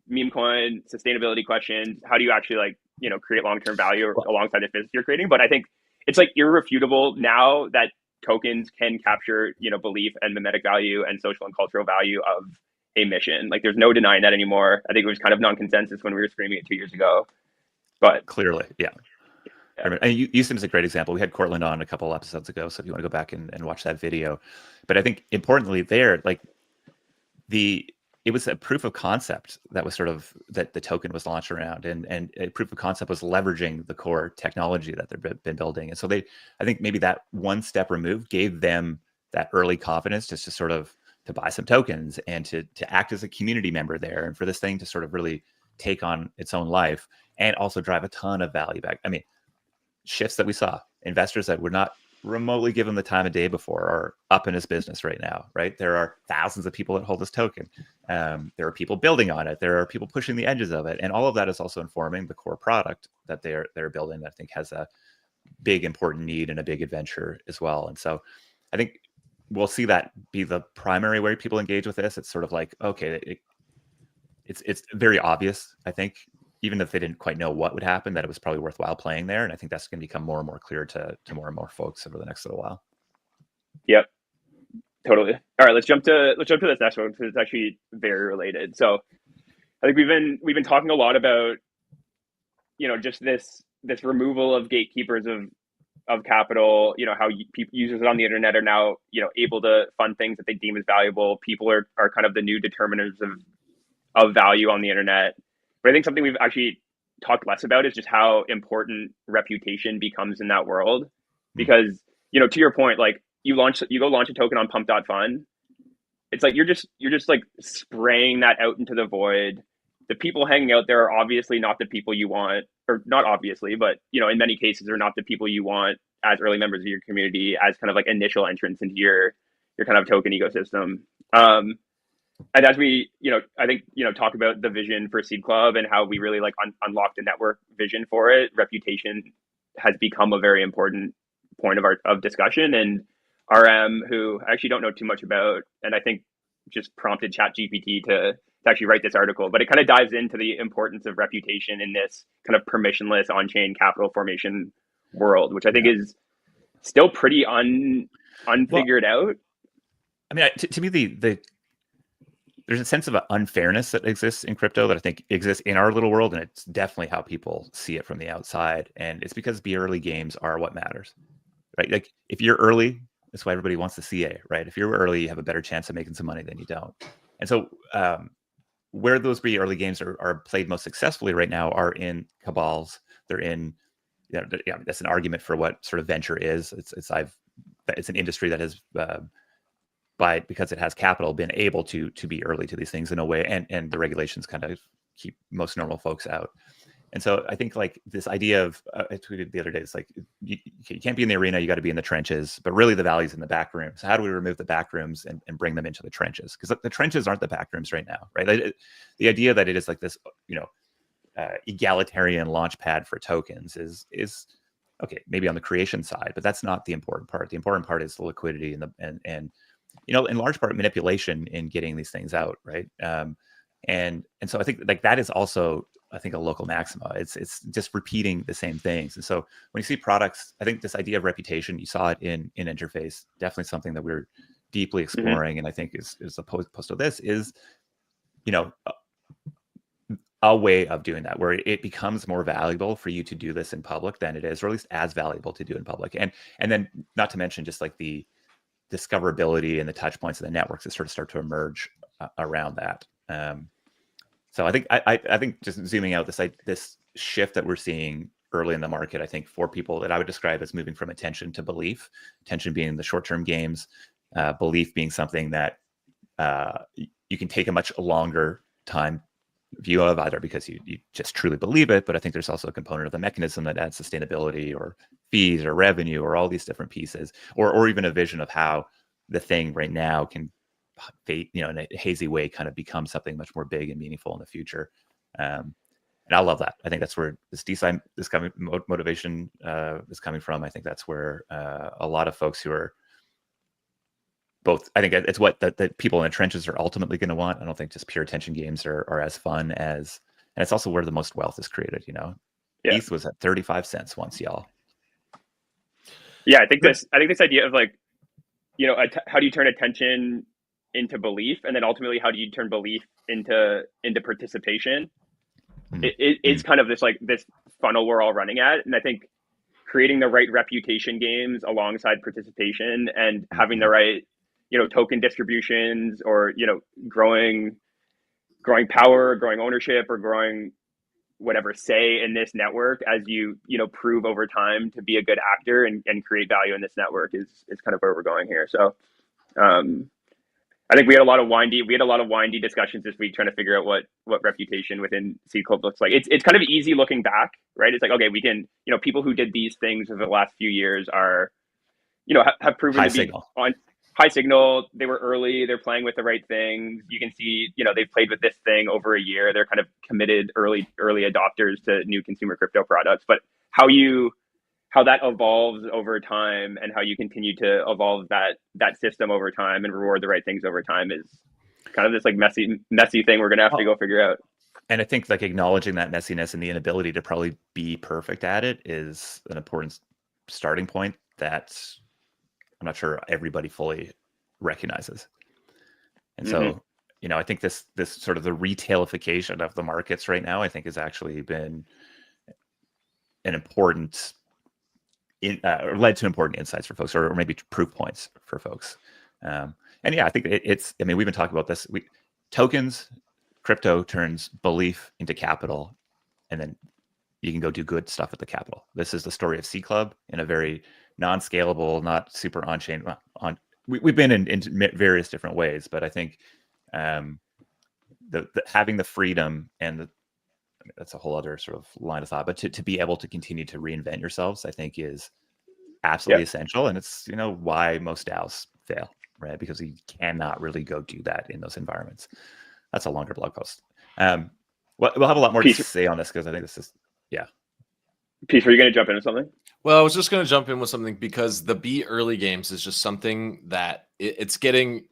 meme coin sustainability questions. How do you actually like, create long-term value alongside the business you're creating? But I think it's like irrefutable now that tokens can capture, belief and mimetic value and social and cultural value of a mission. Like, there's no denying that anymore. I think it was kind of non-consensus when we were screaming it 2 years ago. But clearly, yeah. And USIM is a great example. We had Cortland on a couple episodes ago, so if you want to go back and watch that video. But I think importantly there, like, it was a proof of concept that was sort of that the token was launched around, and a proof of concept was leveraging the core technology that they've been building. And so I think maybe that one step removed gave them that early confidence just to sort of to buy some tokens and to act as a community member there, and for this thing to sort of really take on its own life and also drive a ton of value back. I mean, shifts that we saw, investors that would not remotely give him the time of day before are up in his business right now, right? There are thousands of people that hold this token. There are people building on it. There are people pushing the edges of it. And all of that is also informing the core product that they're building that I think has a big important need and a big adventure as well. And so I think we'll see that be the primary way people engage with this. It's sort of like, okay, it's very obvious, I think, even if they didn't quite know what would happen, that it was probably worthwhile playing there. And I think that's going to become more and more clear to more and more folks over the next little while. Yep, totally. All right, let's jump to this next one, because it's actually very related. So I think we've been talking a lot about, just this removal of gatekeepers of capital, how users on the internet are now, able to fund things that they deem as valuable. People are kind of the new determiners of value on the internet. But I think something we've actually talked less about is just how important reputation becomes in that world. Because, to your point, like you go launch a token on pump.fun. It's like you're just like spraying that out into the void. the people hanging out there are obviously not the people you want, or not obviously, but in many cases are not the people you want as early members of your community, as kind of like initial entrance into your kind of token ecosystem. And as we, I think, talk about the vision for Seed Club and how we really like unlock the network vision for it, reputation has become a very important point of discussion. And RM, who I actually don't know too much about, and I think just prompted ChatGPT to actually write this article, but it kind of dives into the importance of reputation in this kind of permissionless on-chain capital formation world, which I think is still pretty unfigured out. I mean, to me, there's a sense of unfairness that exists in crypto that I think exists in our little world, and it's definitely how people see it from the outside. And it's because the early games are what matters, right? Like if you're early, that's why everybody wants the CA, right? If you're early, you have a better chance of making some money than you don't. And so where those early games are played most successfully right now are in cabals. They're in, that's an argument for what sort of venture is. It's an industry that has because it has capital, been able to be early to these things in a way, and the regulations kind of keep most normal folks out. And so I think like this idea of, I tweeted the other day, it's like, you can't be in the arena, you got to be in the trenches, but really the value's in the back rooms. So how do we remove the back rooms and bring them into the trenches? Because the trenches aren't the back rooms right now, right? Like, the idea that it is like this, egalitarian launch pad for tokens is okay, maybe on the creation side, but that's not the important part. The important part is the liquidity and in large part manipulation in getting these things out, right? And so I think like that is also, I think, a local maxima. It's just repeating the same things. And so when you see products, I think this idea of reputation, you saw it in interface, definitely something that we're deeply exploring. And I think is the post of this is, a way of doing that, where it becomes more valuable for you to do this in public than it is, or at least as valuable to do in public. And then not to mention just like the discoverability and the touch points of the networks that sort of start to emerge around that. So I think just zooming out, this shift that we're seeing early in the market, I think for people that I would describe as moving from attention to belief, attention being the short-term games, belief being something that you can take a much longer time view of, either because you just truly believe it, but I think there's also a component of the mechanism that adds sustainability or fees or revenue or all these different pieces, or even a vision of how the thing right now can, in a hazy way, kind of become something much more big and meaningful in the future. And I love that. I think that's where this motivation is coming from. I think that's where a lot of folks who are both, I think it's what the people in the trenches are ultimately going to want. I don't think just pure attention games are as fun as, and it's also where the most wealth is created. ETH was at 35 cents once, y'all. Yeah, I think this idea of like, how do you turn attention into belief, and then ultimately how do you turn belief into participation? It's kind of this funnel we're all running at, and I think creating the right reputation games alongside participation and having the right token distributions, or growing power, growing ownership, or growing whatever say in this network as you prove over time to be a good actor and create value in this network is kind of where we're going here. So I think we had a lot of windy discussions this week trying to figure out what reputation within Seed Club looks like. It's kind of easy looking back, right? It's like, okay, we can, people who did these things over the last few years are, have proven high to be signal. On high signal. They were early. They're playing with the right things. You can see, they've played with this thing over a year. They're kind of committed early adopters to new consumer crypto products. But how that evolves over time, and how you continue to evolve that system over time and reward the right things over time, is kind of this like messy thing we're gonna have to go figure out. And I think like acknowledging that messiness and the inability to probably be perfect at it is an important starting point that I'm not sure everybody fully recognizes. And so, I think this sort of the retailification of the markets right now, I think, has actually been an important, or led to important insights for folks, or maybe proof points for folks. And yeah, I think we've been talking about this. Tokens, crypto turns belief into capital, and then you can go do good stuff with the capital. This is the story of Seed Club in a very non-scalable, not super on-chain. We've been in various different ways, but I think having the freedom and that's a whole other sort of line of thought, but to be able to continue to reinvent yourselves, I think is absolutely essential. And it's, why most DAOs fail, right? Because you cannot really go do that in those environments. That's a longer blog post. We'll have a lot more to say on this because I think this is, Peace, were you going to jump into something? Well, I was just going to jump in with something because the be early games is just something that it's getting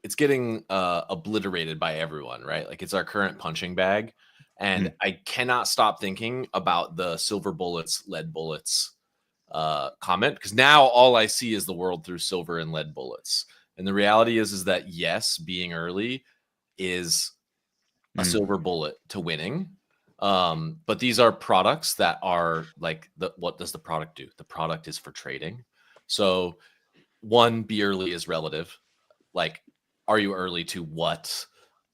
obliterated by everyone, right? Like it's our current punching bag. And I cannot stop thinking about the silver bullets, lead bullets comment, because now all I see is the world through silver and lead bullets. And the reality is that yes, being early is a silver bullet to winning. But these are products that are like, what does the product do? The product is for trading. So one, be early is relative. Like, are you early to what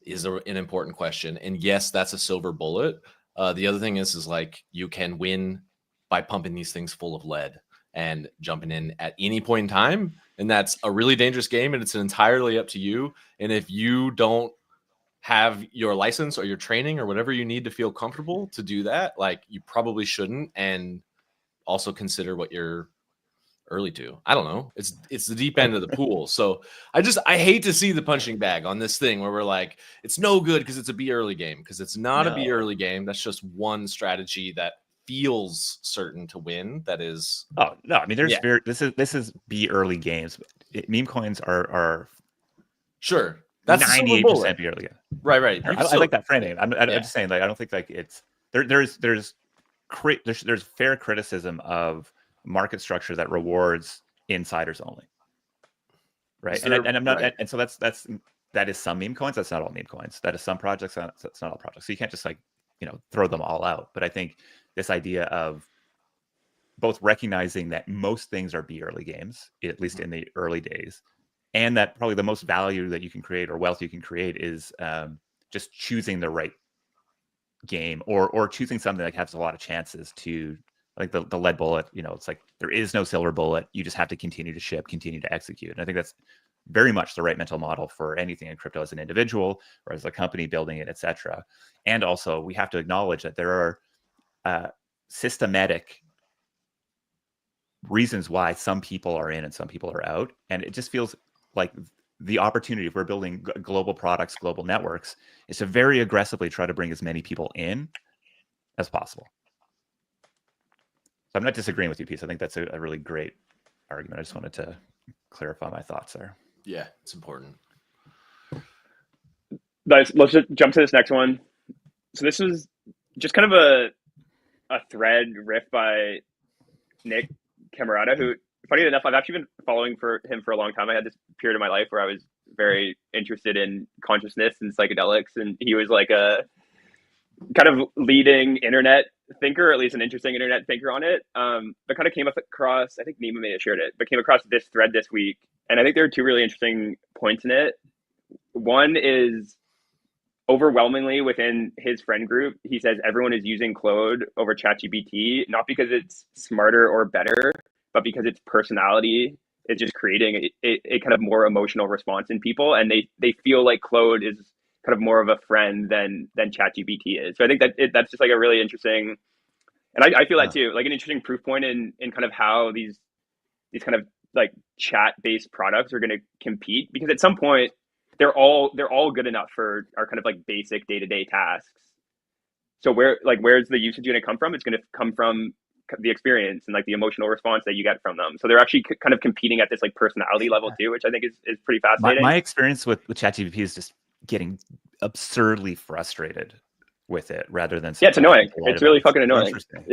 is an important question? And yes, that's a silver bullet. The other thing is like, you can win by pumping these things full of lead and jumping in at any point in time. And that's a really dangerous game, and it's entirely up to you. And if you don't have your license or your training or whatever you need to feel comfortable to do that, like, you probably shouldn't. And also consider what you're early to. I don't know. It's the deep end of the pool. So I hate to see the punching bag on this thing where we're like, it's no good because it's a be early game, because it's not a be early game. That's just one strategy that feels certain to win. That is, oh no, I mean, this is be early games. Meme coins are sure. That's 98% be early game. Right. I like that framing. I'm just saying, like, I don't think like it's there's fair criticism of market structure that rewards insiders only, right? And so that is some meme coins. That's not all meme coins. That is some projects. That's not all projects. So you can't just like throw them all out. But I think this idea of both recognizing that most things are be early games, at least in the early days, and that probably the most value that you can create or wealth you can create is just choosing the right game or choosing something that has a lot of chances to, like the lead bullet, it's like there is no silver bullet. You just have to continue to ship, continue to execute. And I think that's very much the right mental model for anything in crypto as an individual or as a company building it, etc. And also we have to acknowledge that there are systematic reasons why some people are in and some people are out. And it just feels like the opportunity, if we're building global products, global networks, is to very aggressively try to bring as many people in as possible. So I'm not disagreeing with you, Peace. I think that's a really great argument. I just wanted to clarify my thoughts there. Yeah, it's important. Let's just jump to this next one. So this was just kind of a thread riff by Nick Camarada, who, funny enough, I've actually been following him for a long time. I had this period of my life where I was very interested in consciousness and psychedelics, and he was like a kind of leading internet thinker, or at least an interesting internet thinker on it. But kind of came across, I think Nima may have shared it, but came across this thread this week. And I think there are two really interesting points in it. One is overwhelmingly within his friend group, he says everyone is using Claude over ChatGPT, not because it's smarter or better, but because its personality is just creating a kind of more emotional response in people. And they feel like Claude is kind of more of a friend than ChatGPT is. So I think that's just like a really interesting, and I feel that too, like an interesting proof point in kind of how these kind of like chat-based products are going to compete, because at some point they're all good enough for our kind of like basic day-to-day tasks. So where's the usage going to come from? It's going to come from the experience and like the emotional response that you get from them. So they're actually kind of competing at this like personality level too, which I think is pretty fascinating. My experience with ChatGPT is just getting absurdly frustrated with it rather than it's annoying. It's really fucking annoying. Interesting.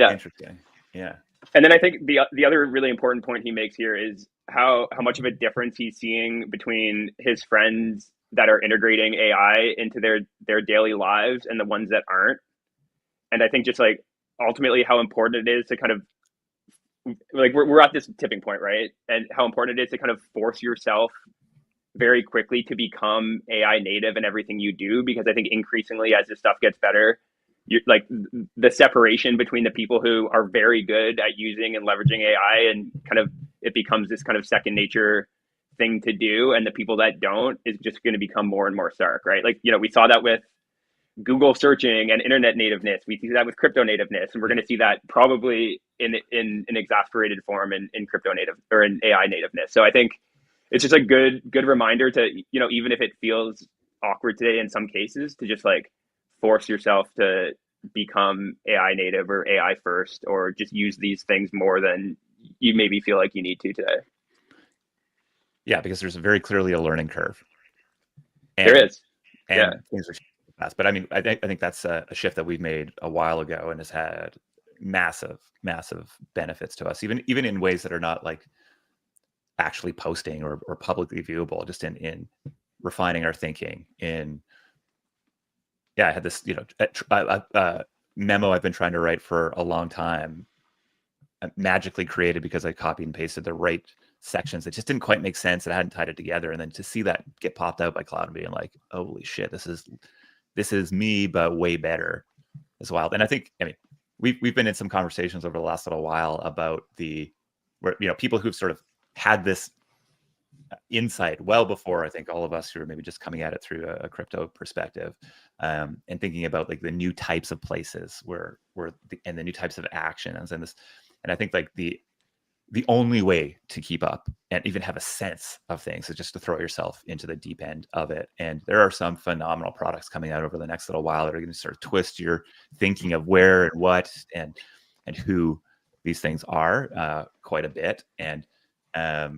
Yeah. And then I think the other really important point he makes here is how much of a difference he's seeing between his friends that are integrating AI into their daily lives and the ones that aren't. And I think just like ultimately how important it is to kind of like we're at this tipping point, right? And how important it is to kind of force yourself very quickly to become AI native in everything you do, because I think increasingly as this stuff gets better, you're like the separation between the people who are very good at using and leveraging AI and kind of it becomes this kind of second nature thing to do, and the people that don't is just going to become more and more stark, right? Like, we saw that with Google searching and internet nativeness. We see that with crypto nativeness, and we're going to see that probably in an exasperated form in crypto native or in AI nativeness. So I think it's just a good reminder to, you know, even if it feels awkward today in some cases, to just like force yourself to become AI native or AI first, or just use these things more than you maybe feel like you need to today. Yeah, because there's very clearly a learning curve. There is. And things are fast. But I mean, I think that's a shift that we've made a while ago and has had massive benefits to us, even in ways that are not like actually posting or publicly viewable, just in refining our thinking. I had this, you know, memo I've been trying to write for a long time, magically created because I copied and pasted the right sections that just didn't quite make sense and I hadn't tied it together. And then to see that get popped out by Cloud and being like, holy shit, this is me, but way better, is wild. And I think, I mean, we've been in some conversations over the last little while about where, you know, people who've sort of had this insight well before, I think, all of us who are maybe just coming at it through a crypto perspective, and thinking about like the new types of places and the new types of actions and I think like the only way to keep up and even have a sense of things is just to throw yourself into the deep end of it. And there are some phenomenal products coming out over the next little while that are going to sort of twist your thinking of where and what and who these things are quite a bit. And I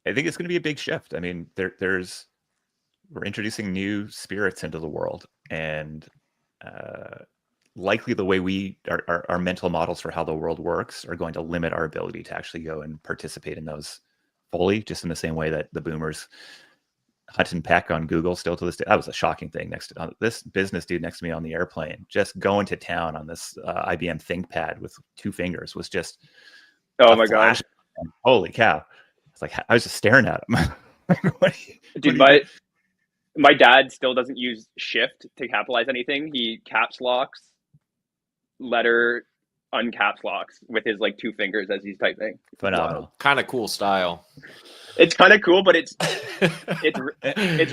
think it's going to be a big shift. I mean, we're introducing new spirits into the world, and likely the way our mental models for how the world works are going to limit our ability to actually go and participate in those fully, just in the same way that the boomers hunt and peck on Google still to this day. That was a shocking thing. This business dude next to me on the airplane, just going to town on this IBM ThinkPad with 2 fingers, was just, oh my God, holy cow. It's like, I was just staring at him. Dude, my dad still doesn't use shift to capitalize anything. He caps locks letter, uncaps locks with his like 2 fingers as he's typing. Phenomenal. Kind of cool style. It's kind of cool, but it's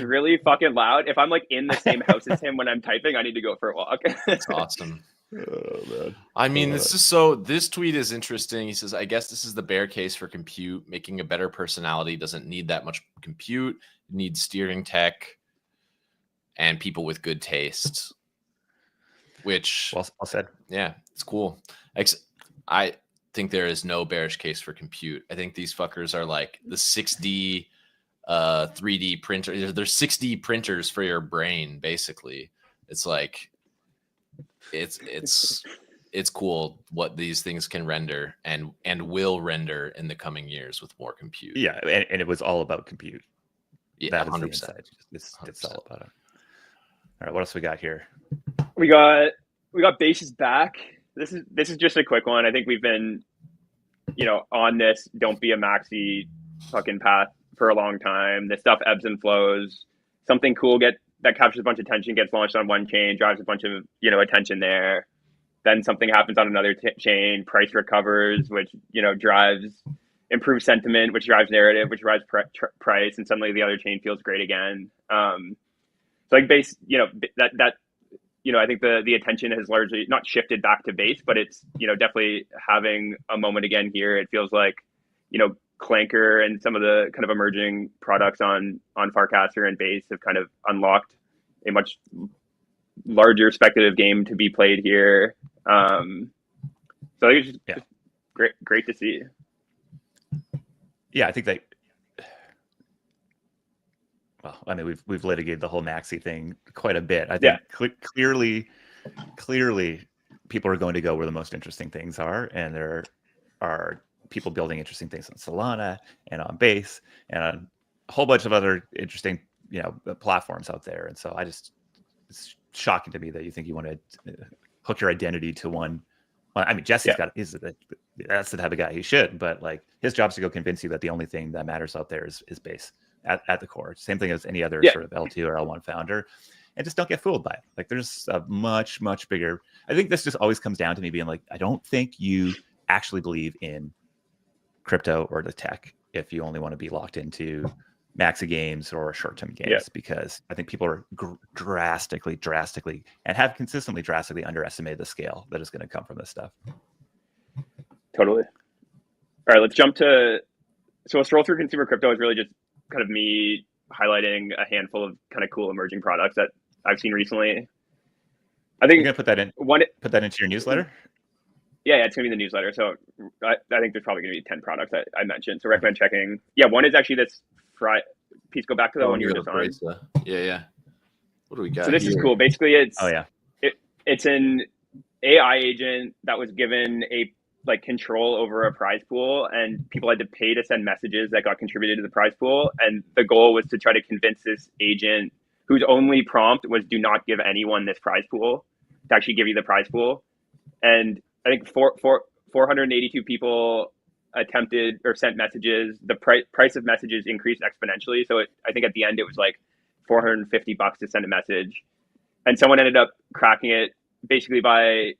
really fucking loud. If I'm like in the same house as him when I'm typing, I need to go for a walk. That's awesome. Oh, man. I mean, this tweet is interesting. He says, I guess this is the bear case for compute. Making a better personality doesn't need that much compute. It needs steering tech and people with good taste. Which, well said. Yeah, it's cool. I think there is no bearish case for compute. I think these fuckers are like the 6D 3D printer. They're 6D printers for your brain, basically. It's like it's cool what these things can render and will render in the coming years with more compute. Yeah, and it was all about compute. Yeah, that 100%. is the inside. It's all about it. All right, what else we got here? We got bases back. This is just a quick one. I think we've been, you know, on this don't be a maxi fucking path for a long time. This stuff ebbs and flows. Something cool that captures a bunch of attention gets launched on one chain, drives a bunch of, you know, attention there. Then something happens on another chain, price recovers, which, you know, drives improved sentiment, which drives narrative, which drives price, and suddenly the other chain feels great again. So like base, you know, that you know, I think the attention has largely not shifted back to base, but it's, you know, definitely having a moment again here. It feels like, you know, Clanker and some of the kind of emerging products on Farcaster and base have kind of unlocked a much larger speculative game to be played here. So I think it's just great to see. Yeah, I think that. Well, I mean, we've litigated the whole maxi thing quite a bit. I think clearly, people are going to go where the most interesting things are, and there are people building interesting things on Solana and on Base and on a whole bunch of other interesting, you know, platforms out there. And so it's shocking to me that you think you want to hook your identity to one. Well, I mean, Jesse's that's the type of guy he should, but like his job is to go convince you that the only thing that matters out there is Base. At the core, same thing as any other sort of L2 or L1 founder, and just don't get fooled by it. Like there's a much bigger. I think this just always comes down to me being like, I don't think you actually believe in crypto or the tech if you only want to be locked into maxi games or short-term games, because I think people are drastically and have consistently drastically underestimated the scale that is going to come from this stuff. Totally. All right, let's jump to, so a stroll through consumer crypto is really just kind of me highlighting a handful of kind of cool emerging products that I've seen recently. I think you're gonna put that into your newsletter. Yeah, it's gonna be the newsletter. So I think there's probably gonna be 10 products that I mentioned. So recommend checking. Yeah, one is actually this Please go back to the one you were just on. Yeah. What do we got? So this here? is cool. Basically, Oh yeah. It's an AI agent that was given a control over a prize pool, and people had to pay to send messages that got contributed to the prize pool. And the goal was to try to convince this agent, whose only prompt was "do not give anyone this prize pool," to actually give you the prize pool. And I think 482 people attempted or sent messages. The price of messages increased exponentially. So I think at the end it was like $450 to send a message. And someone ended up cracking it basically by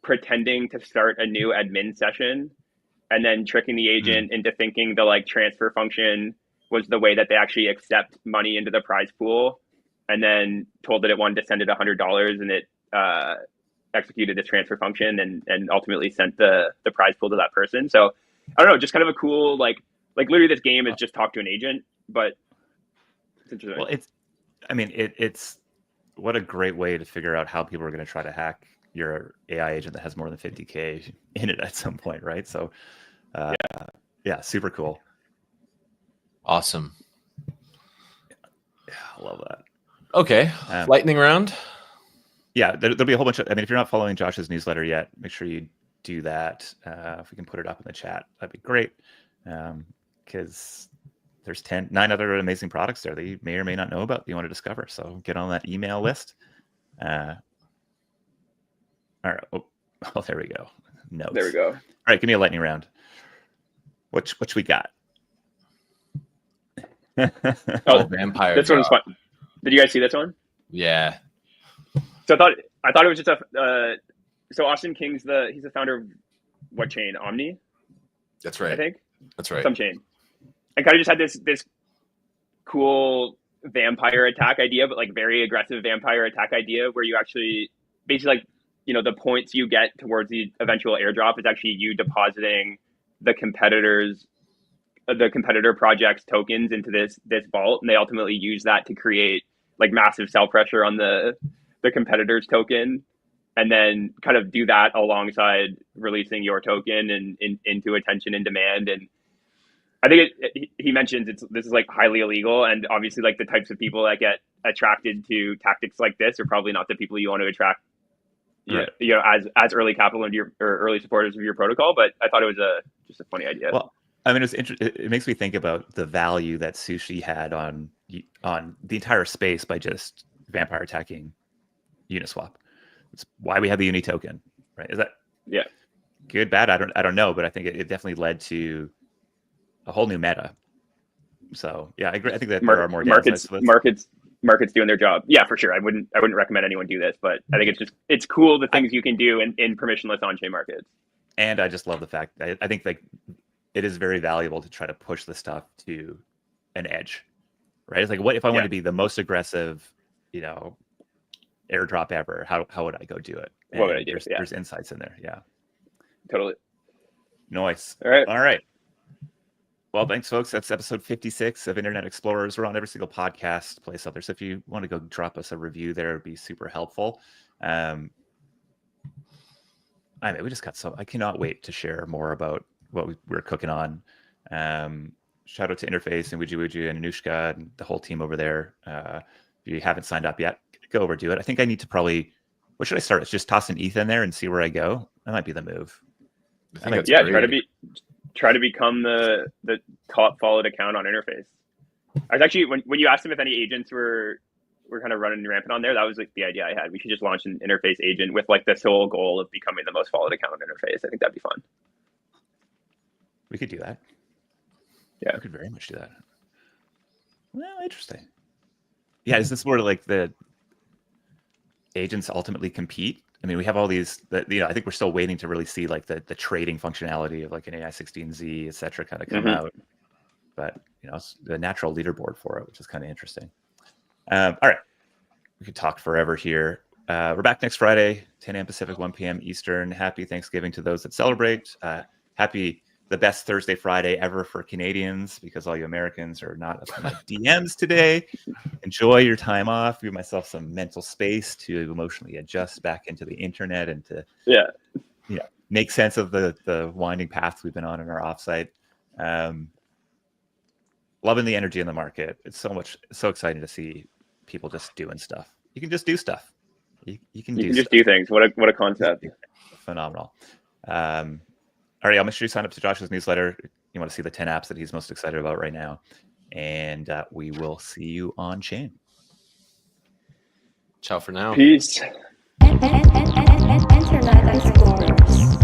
pretending to start a new admin session and then tricking the agent into thinking the transfer function was the way that they actually accept money into the prize pool, and then told that it wanted to send it $100, and it executed this transfer function and ultimately sent the prize pool to that person. So I don't know, just kind of a cool, literally this game is just talk to an agent, but it's interesting. Well, it's what a great way to figure out how people are going to try to hack your AI agent that has more than 50K in it at some point, right? So yeah, super cool. Awesome. Yeah, I love that. Okay, lightning round. Yeah, there'll be a whole bunch of, if you're not following Josh's newsletter yet, make sure you do that. If we can put it up in the chat, that'd be great. Because there's 9 other amazing products there that you may or may not know about that you want to discover. So get on that email list. All right. Oh, there we go. Notes. There we go. All right, give me a lightning round. What we got? Vampire. This one was fun. Did you guys see this one? Yeah. So I thought it was just so Austin King's he's the founder of what chain? Omni? That's right. I think. That's right. Some chain. And kind of just had this cool vampire attack idea, but very aggressive vampire attack idea where you actually basically the points you get towards the eventual airdrop is actually you depositing the competitor project's tokens into this vault, and they ultimately use that to create massive sell pressure on the competitor's token, and then kind of do that alongside releasing your token and into attention and demand. And I think he mentions this is highly illegal, and obviously the types of people that get attracted to tactics like this are probably not the people you want to attract, right. As early capital into your or early supporters of your protocol. But I thought it was just a funny idea. Well, it makes me think about the value that Sushi had on the entire space by just vampire attacking Uniswap. It's why we have the Uni token, right? Is that good, bad? I don't know, but I think it definitely led to a whole new meta. So yeah, I agree. I think that there are more markets doing their job. Yeah, for sure. I wouldn't recommend anyone do this, but I think it's cool the things you can do in permissionless on-chain markets. And I just love the fact that I think it is very valuable to try to push the stuff to an edge, right? It's what if I want to be the most aggressive, airdrop ever? How would I go do it? And what would I do? There's insights in there. Yeah, totally. Nice. All right. Well, thanks, folks. That's episode 56 of Internet Explorers. We're on every single podcast place out there. So if you want to go drop us a review there, it'd be super helpful. We just got I cannot wait to share more about what we're cooking on. Shout out to Interface and wijuwiju and Anushka and the whole team over there. If you haven't signed up yet, go over do it. I think I need to what should I start? Just toss an ETH in there and see where I go. That might be the move. Try to become the top followed account on Interface. I was actually when you asked him if any agents were kind of running rampant on there, that was the idea I had. We should just launch an Interface agent with the sole goal of becoming the most followed account on Interface. I think that'd be fun. We could do that. Yeah, we could very much do that. Well, interesting. Yeah, is this where the agents ultimately compete? We have all these that I think we're still waiting to really see the trading functionality of an AI16Z, et cetera, kind of come out. but it's the natural leaderboard for it, which is kind of interesting. All right, we could talk forever here. We're back next Friday, 10 a.m. Pacific, 1 p.m. Eastern. Happy Thanksgiving to those that celebrate. Happy the best Thursday, Friday ever for Canadians, because all you Americans are not up in my DMs today. Enjoy your time off. Give myself some mental space to emotionally adjust back into the internet and to make sense of the winding paths we've been on in our offsite. Loving the energy in the market. It's so exciting to see people just doing stuff. You can just do stuff. You can just do things. What a concept. Phenomenal. All right, I'll make sure you sign up to Josh's newsletter. You want to see the 10 apps that he's most excited about right now. And we will see you on chain. Ciao for now. Peace. Internet Explorers.